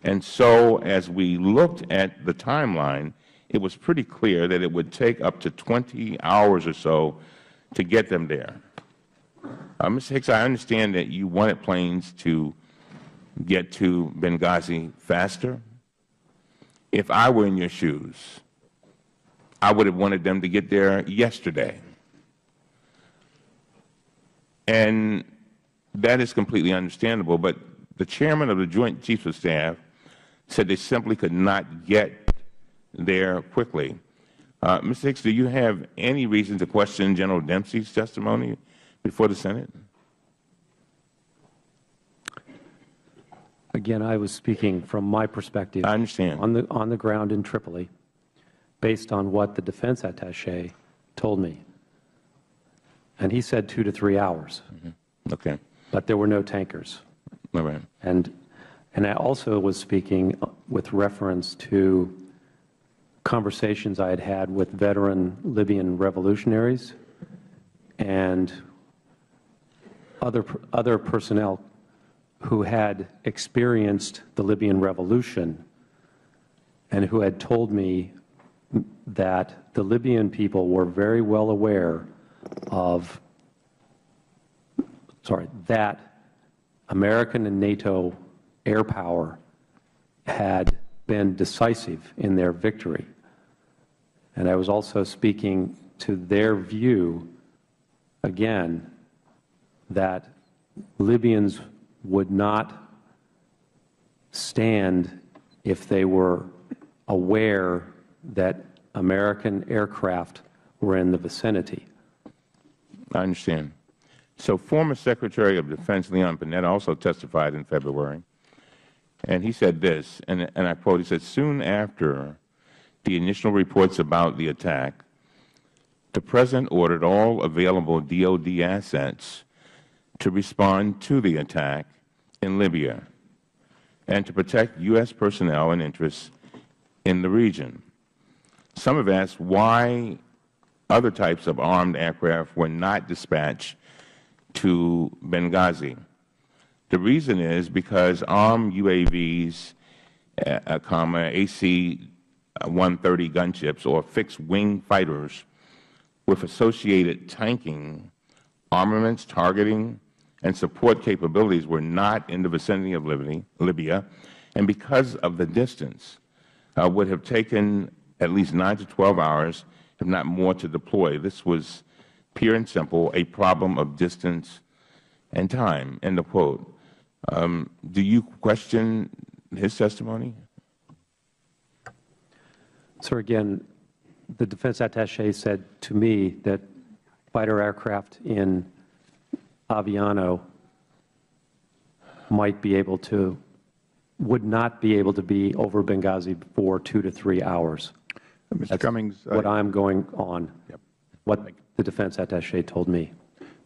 S2: And so as we looked at the timeline, it was pretty clear that it would take up to 20 hours or so to get them there." Mr. Hicks, I understand that you wanted planes to get to Benghazi faster. If I were in your shoes, I would have wanted them to get there yesterday. And that is completely understandable, but the Chairman of the Joint Chiefs of Staff said they simply could not get there quickly. Mr. Hicks, do you have any reason to question General Dempsey's testimony before the Senate?
S4: Again, I was speaking from my perspective.
S2: I understand.
S4: On the ground in Tripoli, based on what the defense attaché told me. And he said 2 to 3 hours.
S2: Okay.
S4: But there were no tankers.
S2: All right.
S4: And I also was speaking with reference to conversations I had had with veteran Libyan revolutionaries and other personnel who had experienced the Libyan revolution and who had told me that the Libyan people were very well aware of, that American and NATO air power had been decisive in their victory. And I was also speaking to their view, again, that Libyans would not stand if they were aware that American aircraft were in the vicinity.
S2: I understand. So former Secretary of Defense Leon Panetta also testified in February, and he said this, and I quote, he said, "Soon after the initial reports about the attack, the President ordered all available DoD assets to respond to the attack in Libya and to protect U.S. personnel and interests in the region. Some have asked why other types of armed aircraft were not dispatched to Benghazi. The reason is because armed UAVs, AC-130 gunships or fixed-wing fighters with associated tanking, armaments, targeting, and support capabilities were not in the vicinity of Libya, and because of the distance, would have taken at least 9 to 12 hours, if not more, to deploy. This was pure and simple a problem of distance and time, end of quote. Do you question his testimony?
S4: Sir, again, the defense attaché said to me that fighter aircraft in Aviano would not be able to be over Benghazi for 2 to 3 hours.
S1: Mr. Cummings.
S4: What I'm going on, what the defense attaché told me.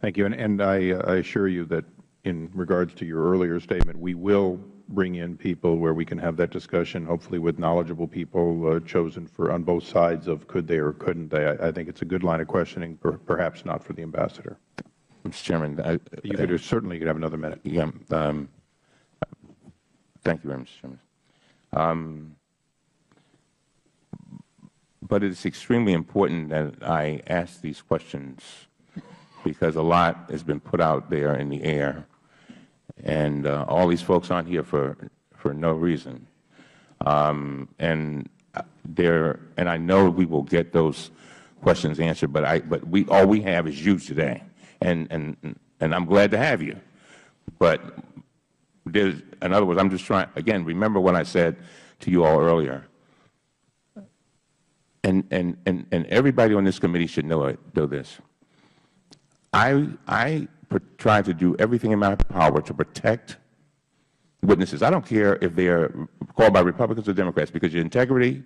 S1: Thank you. And I assure you that in regards to your earlier statement, we will bring in people where we can have that discussion, hopefully with knowledgeable people chosen on both sides of could they or couldn't they. I think it's a good line of questioning, perhaps not for the Ambassador.
S2: Mr. Chairman.
S1: You could certainly have another minute.
S2: Yeah. Thank you very much, Mr. Chairman. But it's extremely important that I ask these questions because a lot has been put out there in the air, and all these folks aren't here for no reason. And I know we will get those questions answered, but all we have is you today, and I'm glad to have you. But in other words, I'm just trying again. Remember what I said to you all earlier. And everybody on this committee should know this. I try to do everything in my power to protect witnesses. I don't care if they are called by Republicans or Democrats, because your integrity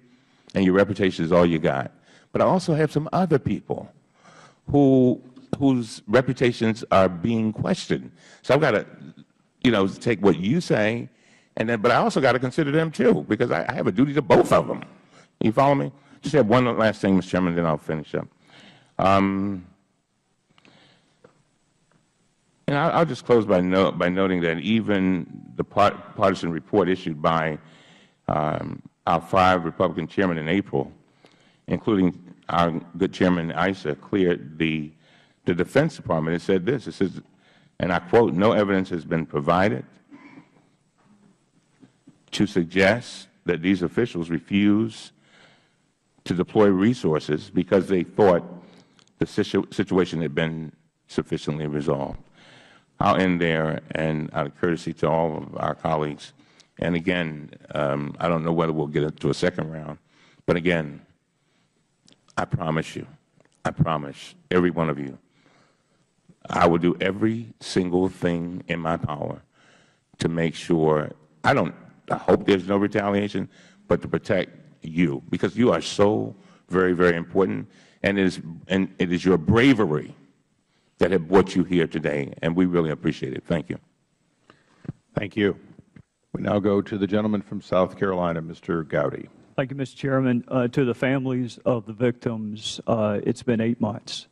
S2: and your reputation is all you got. But I also have some other people whose reputations are being questioned. So I've got to, take what you say, but I also got to consider them too, because I have a duty to both of them. You follow me? Just have one last thing, Mr. Chairman, then I'll finish up. And I'll just close by noting that even the partisan report issued by our 5 Republican chairmen in April, including our good Chairman Issa, cleared the Defense Department. It said this. It says, and I quote, "No evidence has been provided to suggest that these officials refuse to deploy resources because they thought the situation had been sufficiently resolved." I'll end there, and out of courtesy to all of our colleagues, and again, I don't know whether we'll get into a second round, but again, I promise you, I promise every one of you, I will do every single thing in my power to make sure, I hope there's no retaliation, but to protect you, because you are so very, very important, and it is your bravery that have brought you here today, and we really appreciate it. Thank you.
S1: Thank you. We now go to the gentleman from South Carolina, Mr. Gowdy.
S6: Thank you, Mr. Chairman. To the families of the victims, it's been 8 months.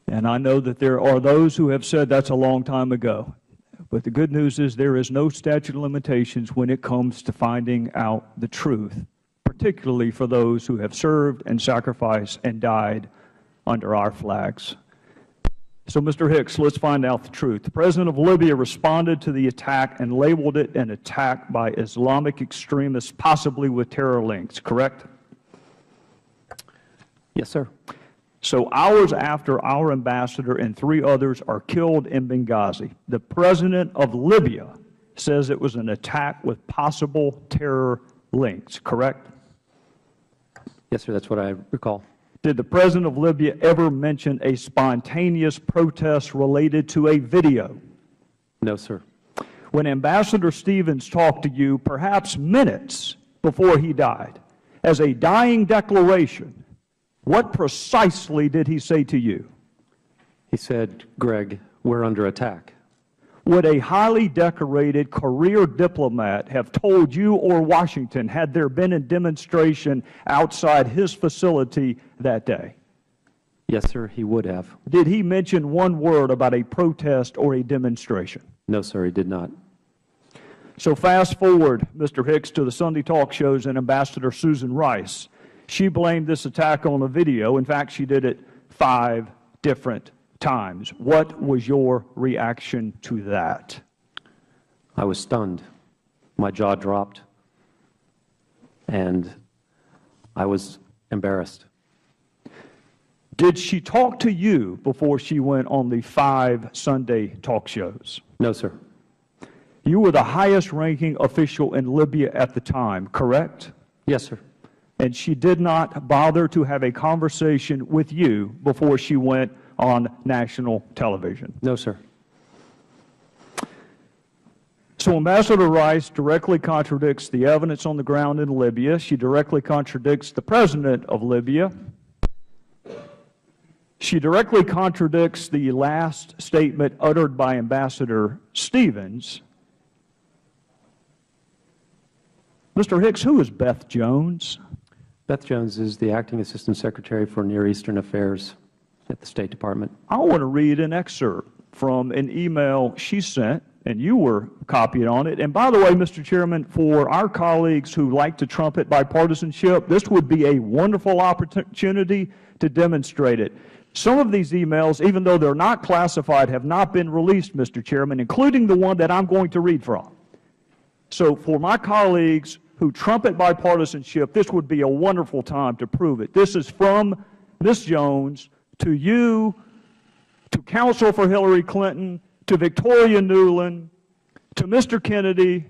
S6: And I know that there are those who have said that's a long time ago. But the good news is there is no statute of limitations when it comes to finding out the truth, particularly for those who have served and sacrificed and died under our flags. So, Mr. Hicks, let's find out the truth. The President of Libya responded to the attack and labeled it an attack by Islamic extremists, possibly with terror links, correct?
S4: Yes, sir.
S6: So hours after our ambassador and 3 others are killed in Benghazi, the President of Libya says it was an attack with possible terror links, correct?
S4: Yes, sir. That's what I recall.
S6: Did the President of Libya ever mention a spontaneous protest related to a video?
S4: No, sir.
S6: When Ambassador Stevens talked to you, perhaps minutes before he died, as a dying declaration, what precisely did he say to you?
S4: He said, "Greg, we're under attack."
S6: Would a highly decorated career diplomat have told you or Washington had there been a demonstration outside his facility that day?
S4: Yes, sir, he would have.
S6: Did he mention one word about a protest or a demonstration?
S4: No, sir, he did not.
S6: So fast forward, Mr. Hicks, to the Sunday talk shows and Ambassador Susan Rice. She blamed this attack on a video. In fact, she did it 5 different times. What was your reaction to that?
S4: I was stunned. My jaw dropped, and I was embarrassed.
S6: Did she talk to you before she went on the 5 Sunday talk shows?
S4: No, sir.
S6: You were the highest-ranking official in Libya at the time, correct?
S4: Yes, sir.
S6: And she did not bother to have a conversation with you before she went on national television?
S4: No, sir.
S6: So Ambassador Rice directly contradicts the evidence on the ground in Libya. She directly contradicts the president of Libya. She directly contradicts the last statement uttered by Ambassador Stevens. Mr. Hicks, who is Beth Jones?
S4: Beth Jones is the Acting Assistant Secretary for Near Eastern Affairs at the State Department.
S6: I want to read an excerpt from an email she sent, and you were copied on it. And by the way, Mr. Chairman, for our colleagues who like to trumpet bipartisanship, this would be a wonderful opportunity to demonstrate it. Some of these emails, even though they're not classified, have not been released, Mr. Chairman, including the one that I'm going to read from. So for my colleagues who trumpet bipartisanship, this would be a wonderful time to prove it. This is from Ms. Jones to you, to counsel for Hillary Clinton, to Victoria Nuland, to Mr. Kennedy,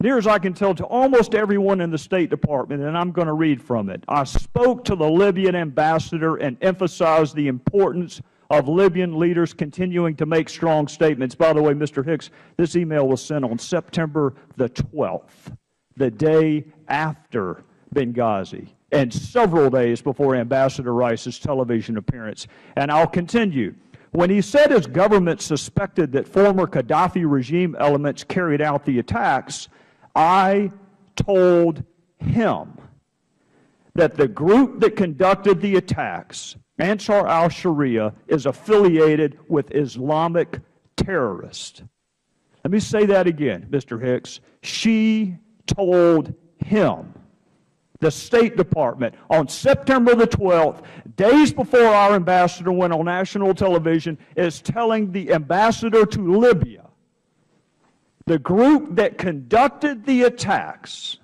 S6: near as I can tell, to almost everyone in the State Department, and I'm going to read from it. I spoke to the Libyan ambassador and emphasized the importance of Libyan leaders continuing to make strong statements. By the way, Mr. Hicks, this email was sent on September the 12th, the day after Benghazi, and several days before Ambassador Rice's television appearance. And I'll continue. When he said his government suspected that former Gaddafi regime elements carried out the attacks, I told him that the group that conducted the attacks, Ansar al-Sharia, is affiliated with Islamic terrorists. Let me say that again, Mr. Hicks. She told him, the State Department, on September the 12th, days before our ambassador went on national television, is telling the ambassador to Libya, the group that conducted the attacks,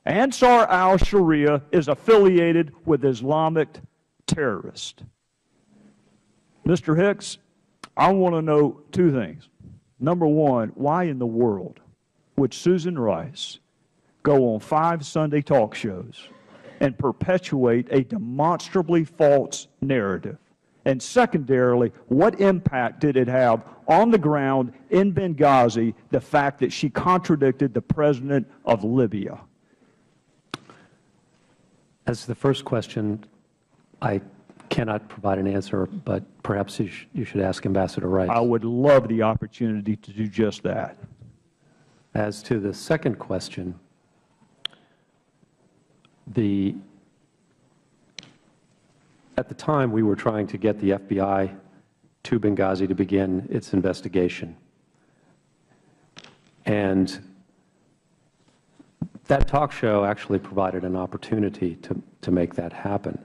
S6: Ansar al-Sharia, is affiliated with Islamic terrorists. Mr. Hicks, I want to know 2 things. Number one, why in the world would Susan Rice go on 5 Sunday talk shows and perpetuate a demonstrably false narrative? And secondarily, what impact did it have on the ground in Benghazi, the fact that she contradicted the president of Libya?
S4: As to the first question, I cannot provide an answer, but perhaps you should ask Ambassador Rice.
S6: I would love the opportunity to do just that.
S4: As to the second question, at the time we were trying to get the FBI to Benghazi to begin its investigation. And that talk show actually provided an opportunity to make that happen.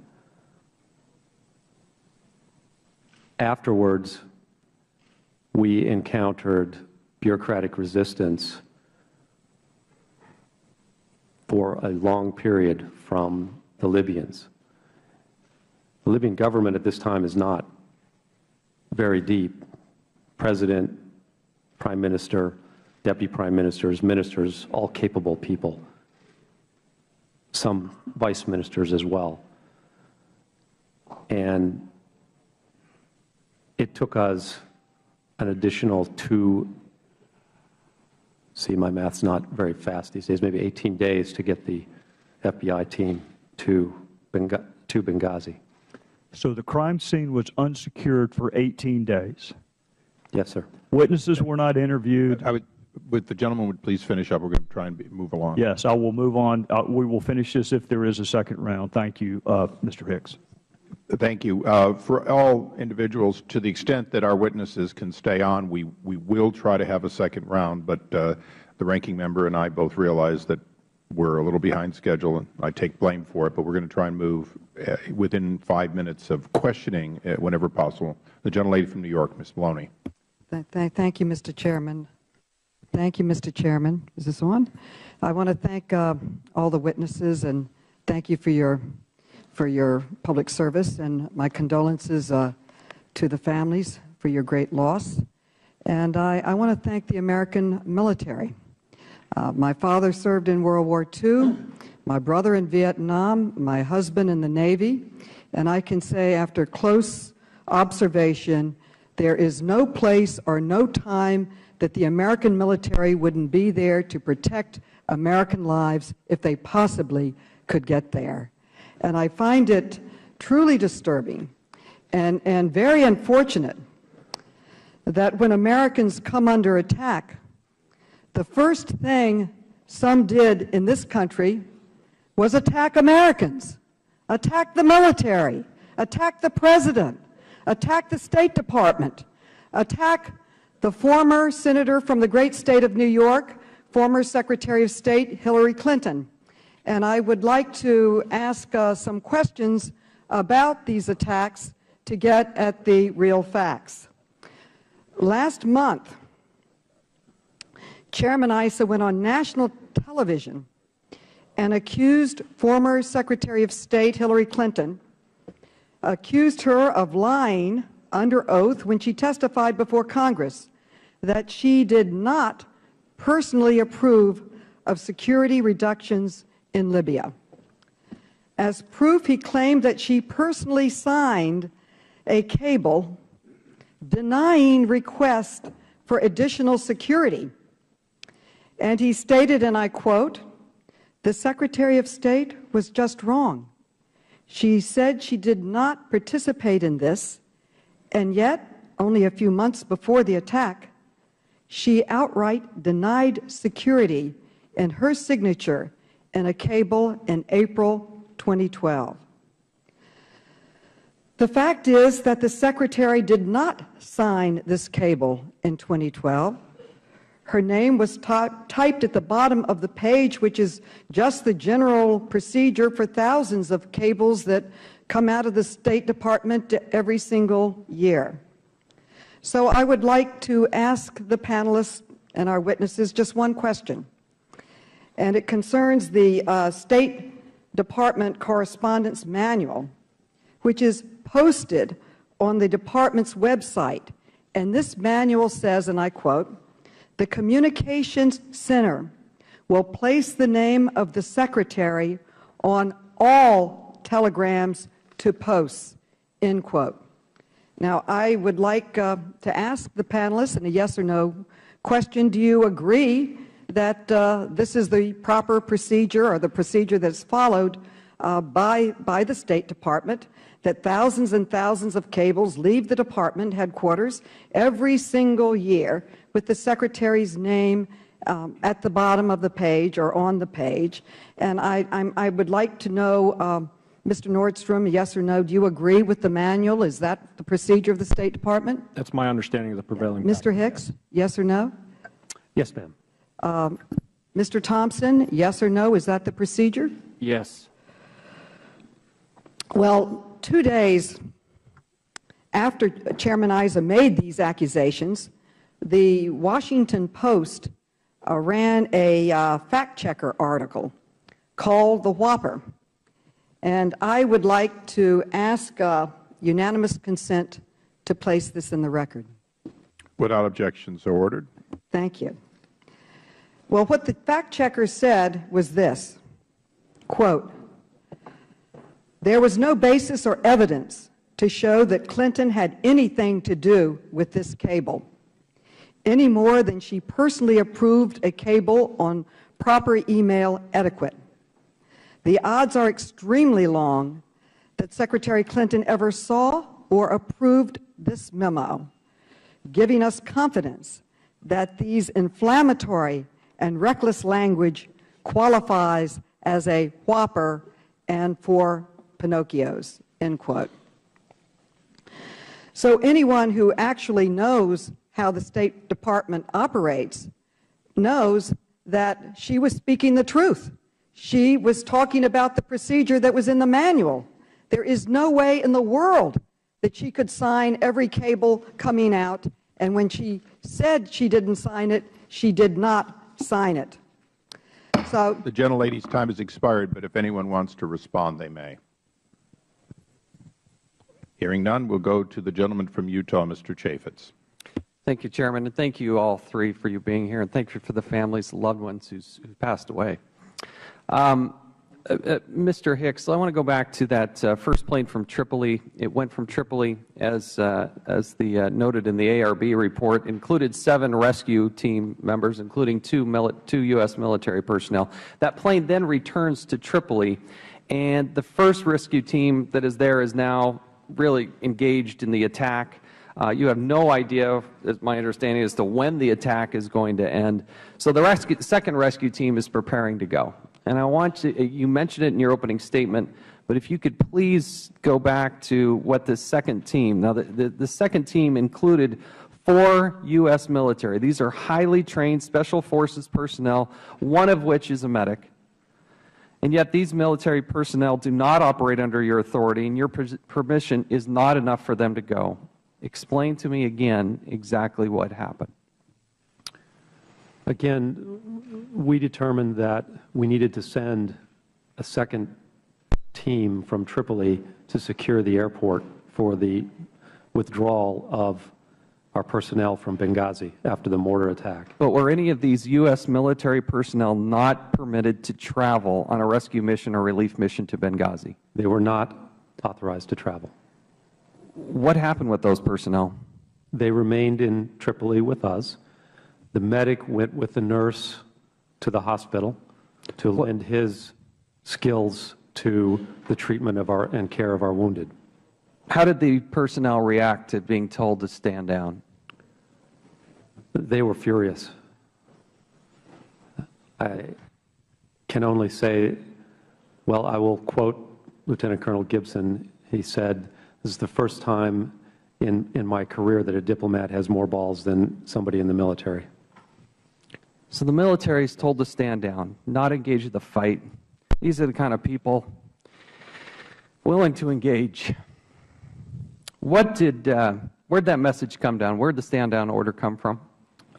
S4: Afterwards, we encountered bureaucratic resistance for a long period from the Libyans. The Libyan government at this time is not very deep. President, Prime Minister, Deputy Prime Ministers, ministers, all capable people. Some vice ministers as well. And it took us an additional my math's not very fast these days, maybe 18 days to get the FBI team to Benghazi.
S6: So the crime scene was unsecured for 18 days.
S4: Yes, sir.
S6: Witnesses were not interviewed.
S1: Would the gentleman would please finish up? We're going to try and move along.
S6: Yes, I will move on. We will finish this if there is a second round. Thank you, Mr. Hicks.
S1: Thank you. For all individuals, to the extent that our witnesses can stay on, we will try to have a second round, but the ranking member and I both realize that we're a little behind schedule, and I take blame for it, but we're going to try and move within 5 minutes of questioning whenever possible. The gentlelady from New York, Ms. Maloney.
S7: Thank you, Mr. Chairman. Thank you, Mr. Chairman. Is this on? I want to thank all the witnesses and thank you for your public service, and my condolences to the families for your great loss. And I want to thank the American military. My father served in World War II, my brother in Vietnam, my husband in the Navy, and I can say after close observation, there is no place or no time that the American military wouldn't be there to protect American lives if they possibly could get there. And I find it truly disturbing and very unfortunate that when Americans come under attack, the first thing some did in this country was attack Americans, attack the military, attack the President, attack the State Department, attack the former senator from the great state of New York, former Secretary of State Hillary Clinton. And I would like to ask some questions about these attacks to get at the real facts. Last month, Chairman Issa went on national television and accused former Secretary of State Hillary Clinton, accused her of lying under oath when she testified before Congress that she did not personally approve of security reductions in Libya. As proof, he claimed that she personally signed a cable denying requests for additional security. And he stated, and I quote, "The Secretary of State was just wrong. She said she did not participate in this, and yet, only a few months before the attack, she outright denied security in her signature in a cable in April 2012. The fact is that the Secretary did not sign this cable in 2012. Her name was typed at the bottom of the page, which is just the general procedure for thousands of cables that come out of the State Department every single year. So I would like to ask the panelists and our witnesses just one question, and it concerns the State Department Correspondence Manual, which is posted on the Department's website. And this manual says, and I quote, "The Communications Center will place the name of the Secretary on all telegrams to posts," end quote. Now, I would like to ask the panelists in a yes or no question, do you agree that this is the proper procedure or the procedure that's followed by the State Department, that thousands and thousands of cables leave the Department headquarters every single year with the Secretary's name at the bottom of the page or on the page? And I would like to know, Mr. Nordstrom, yes or no, do you agree with the manual? Is that the procedure of the State Department?
S5: That's my understanding of the prevailing
S7: Mr. Hicks, yes or no?
S4: Yes, ma'am.
S7: Mr. Thompson, yes or no, is that the procedure?
S3: Yes.
S7: Well, 2 days after Chairman Issa made these accusations, the Washington Post ran a fact-checker article called The Whopper. And I would like to ask unanimous consent to place this in the record.
S1: Without objection, so ordered.
S7: Thank you. Well, what the fact-checker said was this, quote, "There was no basis or evidence to show that Clinton had anything to do with this cable, any more than she personally approved a cable on proper email etiquette. The odds are extremely long that Secretary Clinton ever saw or approved this memo, giving us confidence that these inflammatory and reckless language qualifies as a whopper and for Pinocchios," end quote. So anyone who actually knows how the State Department operates knows that she was speaking the truth. She was talking about the procedure that was in the manual. There is no way in the world that she could sign every cable coming out, and when she said she didn't sign it, she did not sign it. So
S1: The gentlelady's time has expired, but if anyone wants to respond, they may. Hearing none, we'll go to the gentleman from Utah, Mr. Chaffetz.
S3: Thank you, Chairman, and thank you all three for you being here, and thank you for the families, loved ones who passed away. Mr. Hicks, I want to go back to that first plane from Tripoli. It went from Tripoli, as noted in the ARB report, included 7 rescue team members, including 2 U.S. military personnel. That plane then returns to Tripoli, and the first rescue team that is there is now really engaged in the attack. You have no idea, as my understanding, as to when the attack is going to end. So the second rescue team is preparing to go. And I want you mentioned it in your opening statement, but if you could please go back to what the second team, now the second team included 4 U.S. military. These are highly trained Special Forces personnel, one of which is a medic. And yet these military personnel do not operate under your authority, and your permission is not enough for them to go. Explain to me again exactly what happened.
S4: Again, we determined that we needed to send a second team from Tripoli to secure the airport for the withdrawal of our personnel from Benghazi after the mortar attack.
S3: But were any of these U.S. military personnel not permitted to travel on a rescue mission or relief mission to Benghazi?
S4: They were not authorized to travel.
S3: What happened with those personnel?
S4: They remained in Tripoli with us. The medic went with the nurse to the hospital to lend his skills to the treatment of and care of our wounded.
S3: How did the personnel react to being told to stand down?
S4: They were furious. I can only say, well, I will quote Lieutenant Colonel Gibson. He said, "This is the first time in my career that a diplomat has more balls than somebody in the military."
S3: So the military is told to stand down, not engage in the fight. These are the kind of people willing to engage. Where'd that message come down? Where'd the stand down order come from?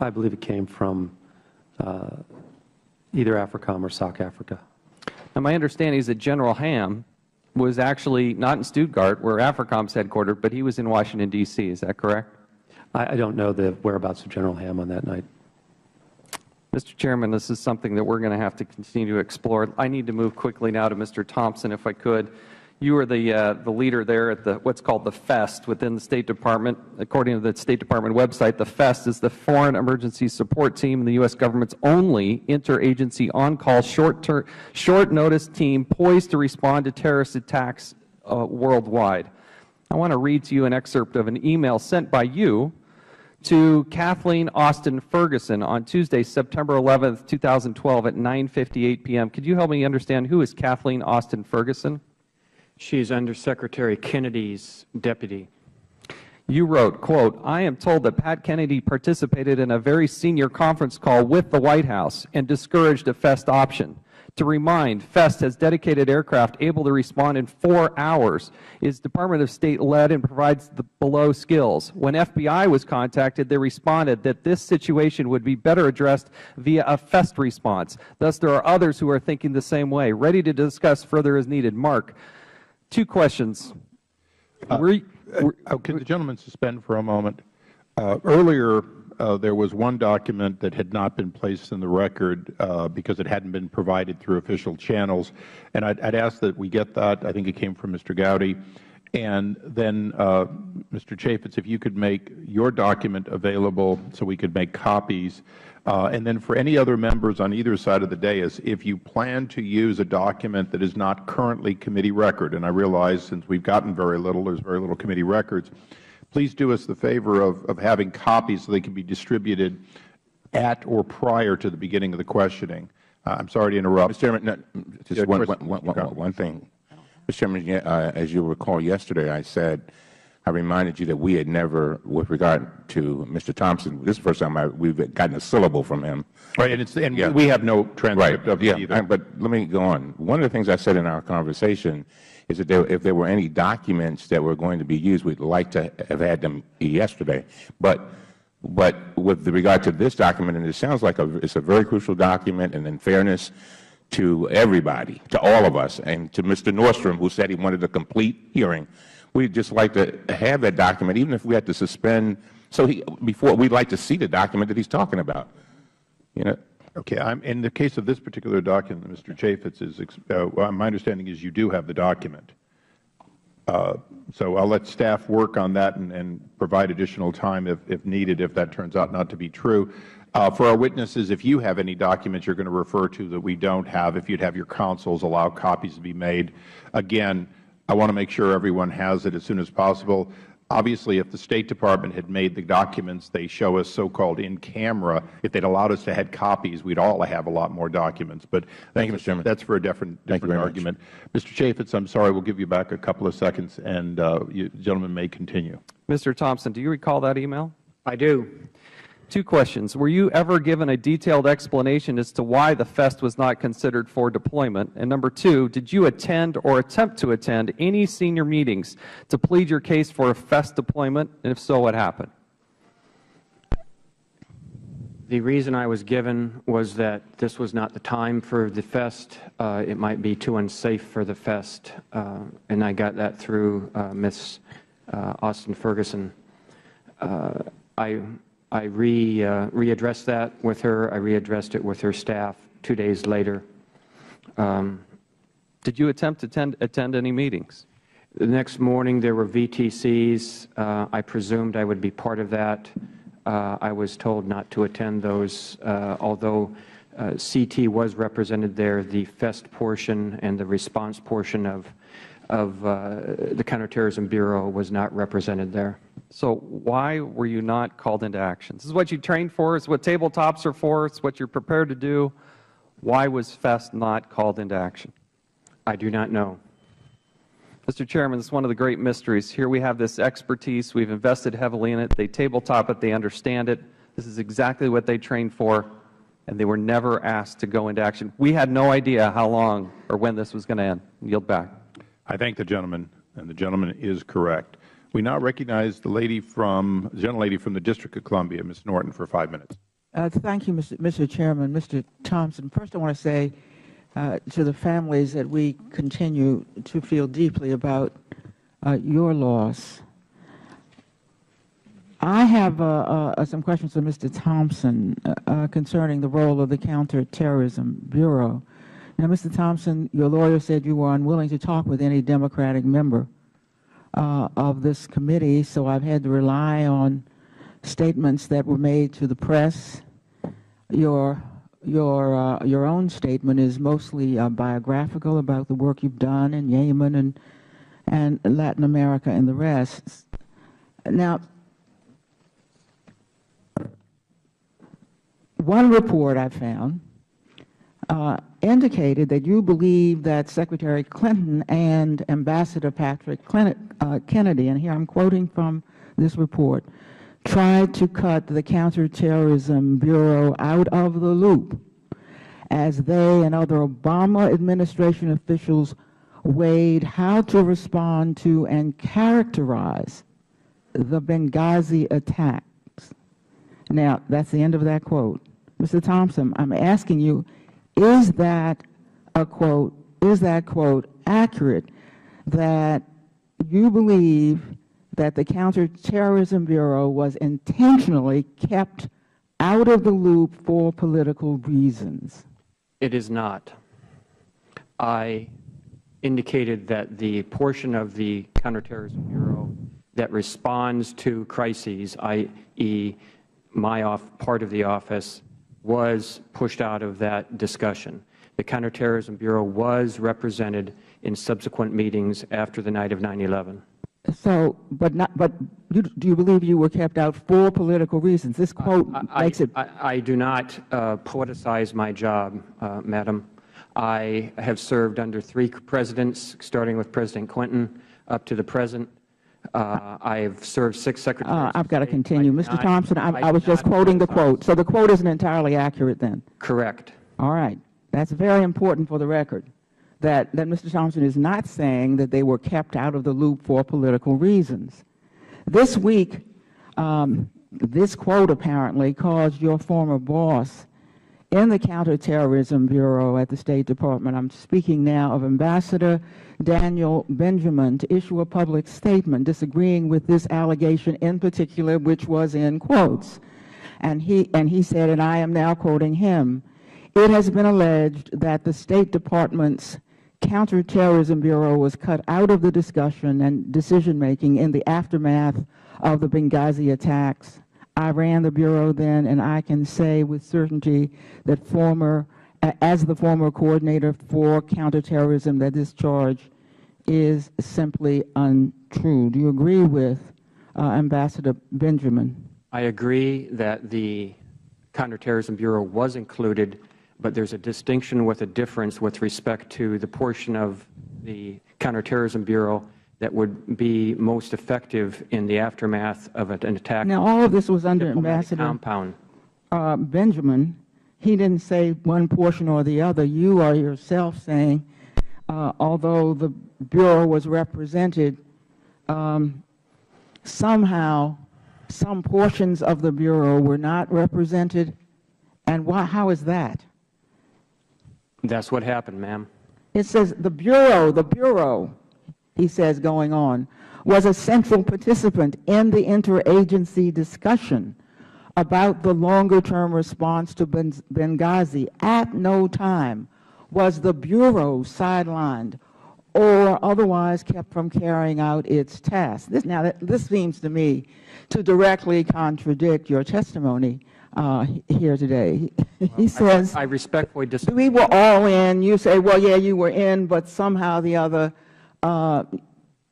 S4: I believe it came from either AFRICOM or SOC Africa.
S3: And my understanding is that General Ham was actually not in Stuttgart, where AFRICOM's headquartered, but he was in Washington, D.C. Is that correct?
S4: I don't know the whereabouts of General Ham on that night.
S3: Mr. Chairman, this is something that we're going to have to continue to explore. I need to move quickly now to Mr. Thompson, if I could. You are the leader there at what's called the FEST within the State Department. According to the State Department website, the FEST is the Foreign Emergency Support Team and the U.S. government's only interagency on-call short-notice team poised to respond to terrorist attacks worldwide. I want to read to you an excerpt of an email sent by you to Kathleen Austin Ferguson on Tuesday, September 11, 2012 at 9:58 p.m. Could you help me understand who is Kathleen Austin Ferguson? She's Undersecretary Kennedy's deputy. You wrote, quote, "I am told that Pat Kennedy participated in a very senior conference call with the White House and discouraged a FEST option. To remind, FEST has dedicated aircraft able to respond in 4 hours, is Department of State led and provides the below skills. When FBI was contacted, they responded that this situation would be better addressed via a FEST response. Thus, there are others who are thinking the same way. Ready to discuss further as needed." Mark, 2 questions.
S1: Can the gentleman suspend for a moment? Earlier, there was one document that had not been placed in the record because it hadn't been provided through official channels, and I'd ask that we get that. I think it came from Mr. Gowdy. And then, Mr. Chaffetz, if you could make your document available so we could make copies. And then for any other members on either side of the dais, if you plan to use a document that is not currently committee record, and I realize since we've gotten very little, there's very little committee records, please do us the favor of having copies so they can be distributed at or prior to the beginning of the questioning. I'm sorry to interrupt.
S2: Mr. Chairman, just one thing. Mr. Chairman, as you recall, yesterday I said I reminded you that we had never, with regard to Mr. Thompson, this is the first time we've gotten a syllable from him.
S1: Right, and we have no transcript of it either.
S2: But let me go on. One of the things I said in our conversation is that if there were any documents that were going to be used, we'd like to have had them yesterday. But with regard to this document, and it sounds like it's a very crucial document, and in fairness to everybody, to all of us, and to Mr. Nordstrom, who said he wanted a complete hearing, we'd just like to have that document, even if we had to suspend. So we'd like to see the document that he's talking about. You know.
S1: Okay. In the case of this particular document, Mr. Chaffetz, my understanding is you do have the document. So I'll let staff work on that and provide additional time if needed, if that turns out not to be true. For our witnesses, if you have any documents you're going to refer to that we don't have, if you'd have your counsels allow copies to be made. Again, I want to make sure everyone has it as soon as possible. Obviously, if the State Department had made the documents they show us so-called in camera, if they'd allowed us to have copies, we'd all have a lot more documents. But
S2: thank you, Mr. Chairman.
S1: That's for a different argument. Mr. Chaffetz, I'm sorry, we'll give you back a couple of seconds, and you gentlemen may continue.
S8: Mr. Thompson, do you recall that email?
S3: I do.
S8: 2 questions. Were you ever given a detailed explanation as to why the FEST was not considered for deployment? And number 2, did you attend or attempt to attend any senior meetings to plead your case for a FEST deployment? And if so, what happened?
S3: The reason I was given was that this was not the time for the FEST. It might be too unsafe for the FEST. And I got that through Ms. Austin Ferguson. I readdressed that with her. I readdressed it with her staff 2 days later.
S8: Did you attempt to attend any meetings?
S3: The next morning there were VTCs. I presumed I would be part of that. I was told not to attend those, although CT was represented there. The FEST portion and the response portion of the Counterterrorism Bureau was not represented there.
S8: So why were you not called into action? This is what you trained for. It's what tabletops are for. It's what you're prepared to do. Why was FEST not called into action?
S3: I do not know.
S8: Mr. Chairman, this is one of the great mysteries. Here we have this expertise. We've invested heavily in it. They tabletop it. They understand it. This is exactly what they trained for, and they were never asked to go into action. We had no idea how long or when this was going to end. Yield back.
S1: I thank the gentleman, and the gentleman is correct. We now recognize the gentlelady from the District of Columbia, Ms. Norton, for 5 minutes.
S9: Thank you, Mr. Chairman. Mr. Thompson, first I want to say to the families that we continue to feel deeply about your loss. I have some questions for Mr. Thompson concerning the role of the Counterterrorism Bureau. Now, Mr. Thompson, your lawyer said you were unwilling to talk with any Democratic member of this committee, so I've had to rely on statements that were made to the press. Your own statement is mostly biographical about the work you've done in Yemen and Latin America and the rest. Now, one report I found indicated that you believe that Secretary Clinton and Ambassador Patrick Kennedy, and here I'm quoting from this report, tried to cut the Counterterrorism Bureau out of the loop as they and other Obama administration officials weighed how to respond to and characterize the Benghazi attacks. Now, that's the end of that quote. Mr. Thompson, I'm asking you, is that quote accurate, that you believe that the Counterterrorism Bureau was intentionally kept out of the loop for political reasons?
S3: It is not. I indicated that the portion of the Counterterrorism Bureau that responds to crises, i.e., my part of the office, was pushed out of that discussion. The Counterterrorism Bureau was represented in subsequent meetings after the night of 9/11.
S9: So, do you believe you were kept out for political reasons? This quote makes it.
S3: I do not politicize my job, Madam. I have served under 3 presidents, starting with President Clinton up to the present. I've served 6 secretaries.
S9: I've got to
S3: of state.
S9: continue.
S3: I do
S9: Mr.
S3: not-
S9: Thompson, I was
S3: do
S9: just
S3: not
S9: quoting the
S3: criticize.
S9: quote. So the quote isn't entirely accurate then?
S3: Correct.
S9: All right. That's very important for the record, that Mr. Thompson is not saying that they were kept out of the loop for political reasons. This week, this quote apparently caused your former boss in the Counterterrorism Bureau at the State Department, I'm speaking now of Ambassador Daniel Benjamin, to issue a public statement disagreeing with this allegation in particular, which was in quotes. And he said, and I am now quoting him, "It has been alleged that the State Department's Counterterrorism Bureau was cut out of the discussion and decision-making in the aftermath of the Benghazi attacks. I ran the Bureau then, and I can say with certainty that as the former coordinator for counterterrorism, that this charge is simply untrue." Do you agree with Ambassador Benjamin?
S3: I agree that the Counterterrorism Bureau was included, but there's a distinction with a difference with respect to the portion of the Counterterrorism Bureau that would be most effective in the aftermath of an attack.
S9: Now, all of this was under
S3: diplomatic
S9: Ambassador
S3: compound.
S9: Benjamin. He didn't say one portion or the other. You are yourself saying, although the Bureau was represented, somehow some portions of the Bureau were not represented. And how is that?
S3: That's what happened, ma'am.
S9: It says the Bureau, he says going on, was a central participant in the interagency discussion about the longer-term response to Benghazi. At no time was the Bureau sidelined or otherwise kept from carrying out its tasks. This seems to me to directly contradict your testimony here today. He says,
S3: I respectfully disagree.
S9: we were all in. You say, well, yeah, you were in, but somehow the other,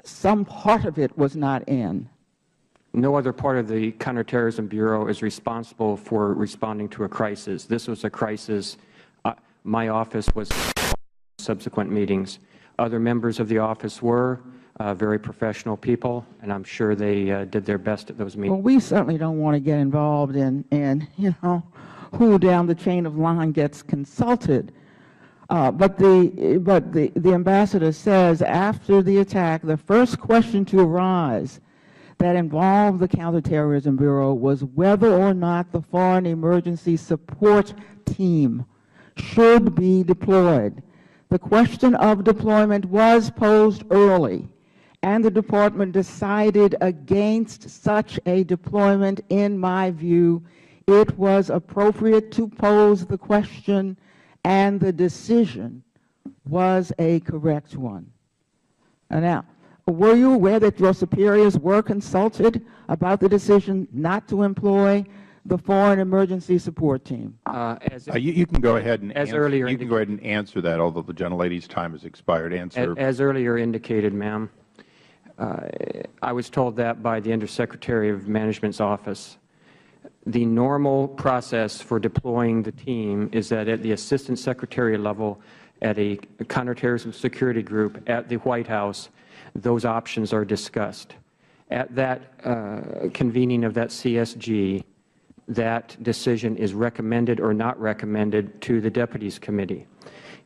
S9: some part of it was not in.
S3: No other part of the Counterterrorism Bureau is responsible for responding to a crisis. This was a crisis. My office was in subsequent meetings. Other members of the office were very professional people, and I'm sure they did their best at those meetings.
S9: Well, we certainly don't want to get involved in who down the chain of line gets consulted. But the ambassador says after the attack, the first question to arise that involved the Counterterrorism Bureau was whether or not the Foreign Emergency Support Team should be deployed. The question of deployment was posed early, and the Department decided against such a deployment. In my view, it was appropriate to pose the question, and the decision was a correct one. Now, were you aware that your superiors were consulted about the decision not to employ the Foreign Emergency Support Team?
S1: You can go ahead and
S3: earlier
S1: go ahead and answer that, although the gentlelady's time has expired. Answer.
S3: As earlier indicated, ma'am, I was told that by the Undersecretary of Management's office. The normal process for deploying the team is that at the Assistant Secretary level, at a counterterrorism security group at the White House, those options are discussed. At that convening of that CSG, that decision is recommended or not recommended to the Deputies Committee.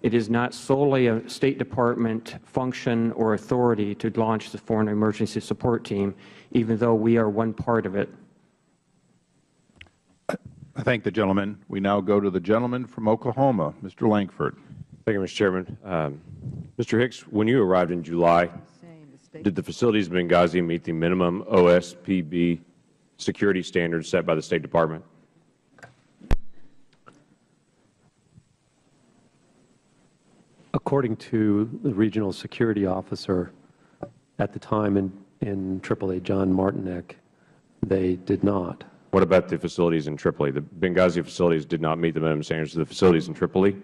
S3: It is not solely a State Department function or authority to launch the Foreign Emergency Support Team, even though we are one part of it.
S1: I thank the gentleman. We now go to the gentleman from Oklahoma, Mr. Lankford.
S10: Thank you, Mr. Chairman. Mr. Hicks, when you arrived in July, did the facilities in Benghazi meet the minimum OSPB security standards set by the State Department?
S4: According to the regional security officer at the time in Tripoli, John Martinek, they did not.
S10: What about the facilities in Tripoli? The Benghazi facilities did not meet the minimum standards of the facilities in Tripoli?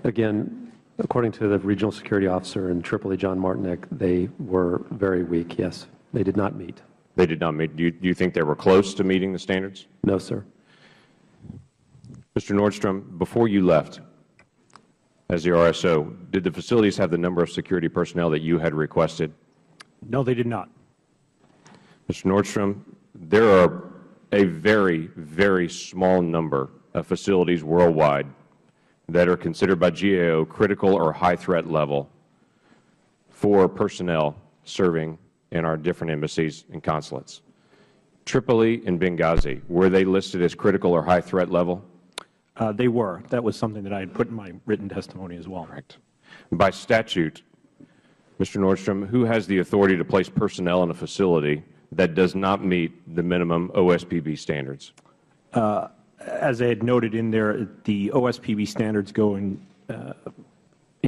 S4: Again, according to the regional security officer in Tripoli, John Martinek, they were very weak, yes. They did not meet.
S10: They did not meet. Do you think they were close to meeting the standards?
S4: No, sir.
S10: Mr. Nordstrom, before you left as the RSO, did the facilities have the number of security personnel that you had requested?
S11: No, they did not.
S10: Mr. Nordstrom, there are a very, very small number of facilities worldwide that are considered by GAO critical or high threat level for personnel serving in our different embassies and consulates. Tripoli and Benghazi, were they listed as critical or high threat level?
S5: They were. That was something that I had put in my written testimony as well.
S10: Correct. By statute, Mr. Nordstrom, who has the authority to place personnel in a facility that does not meet the minimum OSPB standards?
S5: As I had noted in there, the OSPB standards go in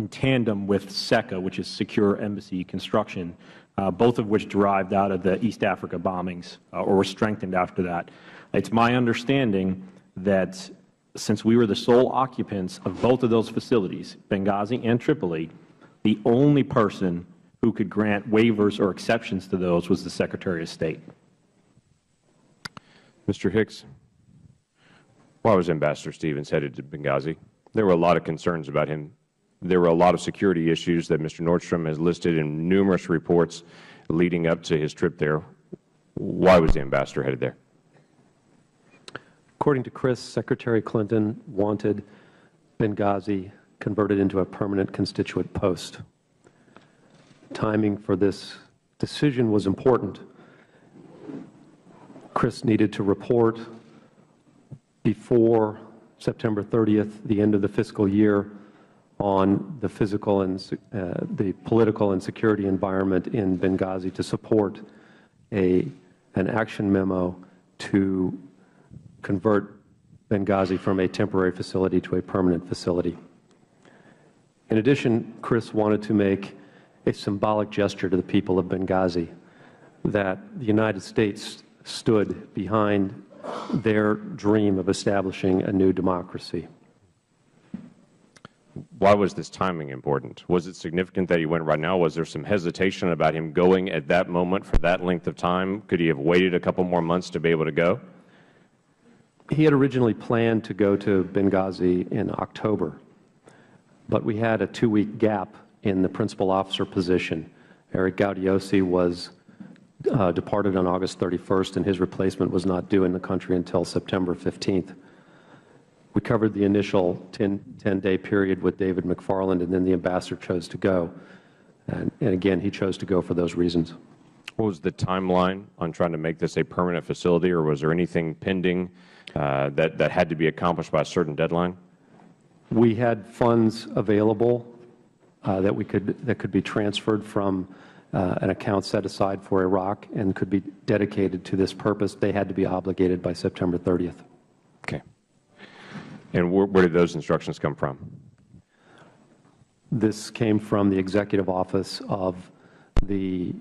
S5: tandem with SECA, which is Secure Embassy Construction, both of which derived out of the East Africa bombings or were strengthened after that. It's my understanding that since we were the sole occupants of both of those facilities, Benghazi and Tripoli, the only person who could grant waivers or exceptions to those was the Secretary of State.
S10: Mr. Hicks, why was Ambassador Stevens headed to Benghazi? There were a lot of concerns about him. There were a lot of security issues that Mr. Nordstrom has listed in numerous reports leading up to his trip there. Why was the Ambassador headed there?
S4: According to Chris, Secretary Clinton wanted Benghazi converted into a permanent constituent post. Timing for this decision was important. Chris needed to report before September 30th, the end of the fiscal year, on the physical and the political and security environment in Benghazi to support an action memo to convert Benghazi from a temporary facility to a permanent facility. In addition, Chris wanted to make a symbolic gesture to the people of Benghazi that the United States stood behind their dream of establishing a new democracy.
S10: Why was this timing important? Was it significant that he went right now? Was there some hesitation about him going at that moment for that length of time? Could he have waited a couple more months to be able to go?
S4: He had originally planned to go to Benghazi in October, but we had a 2-week gap in the principal officer position. Eric Gaudiosi was departed on August 31st, and his replacement was not due in the country until September 15th. We covered the initial 10-day period with David McFarland, and then the ambassador chose to go. And again, he chose to go for those reasons.
S10: What was the timeline on trying to make this a permanent facility, or was there anything pending that had to be accomplished by a certain deadline?
S4: We had funds available that could be transferred from an account set aside for Iraq and could be dedicated to this purpose. They had to be obligated by September 30th.
S10: Okay. And where did those instructions come from?
S4: This came from the Executive Office of the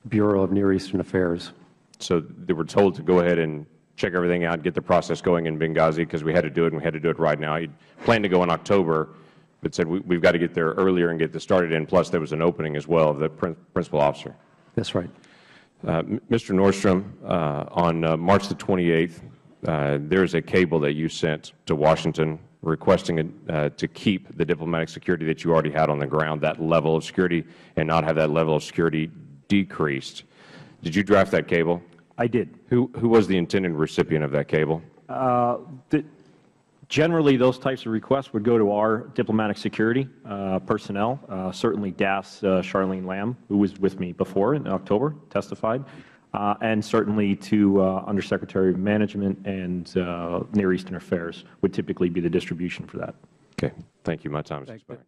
S4: Bureau of Near Eastern Affairs.
S10: So they were told to go ahead and check everything out, get the process going in Benghazi because we had to do it, and we had to do it right now. He planned to go in October, but said we've got to get there earlier and get this started in. Plus, there was an opening as well of the principal officer.
S4: That's right.
S10: Mr. Nordstrom, on March the 28th, there is a cable that you sent to Washington requesting to keep the diplomatic security that you already had on the ground, that level of security, and not have that level of security decreased. Did you draft that cable?
S5: I did.
S10: Who was the intended recipient of that cable?
S5: Generally, those types of requests would go to our diplomatic security personnel, certainly DAS Charlene Lamb, who was with me before in October, testified, and certainly to Undersecretary of Management and Near Eastern Affairs would typically be the distribution for that.
S10: Okay. Thank you. My time is expired.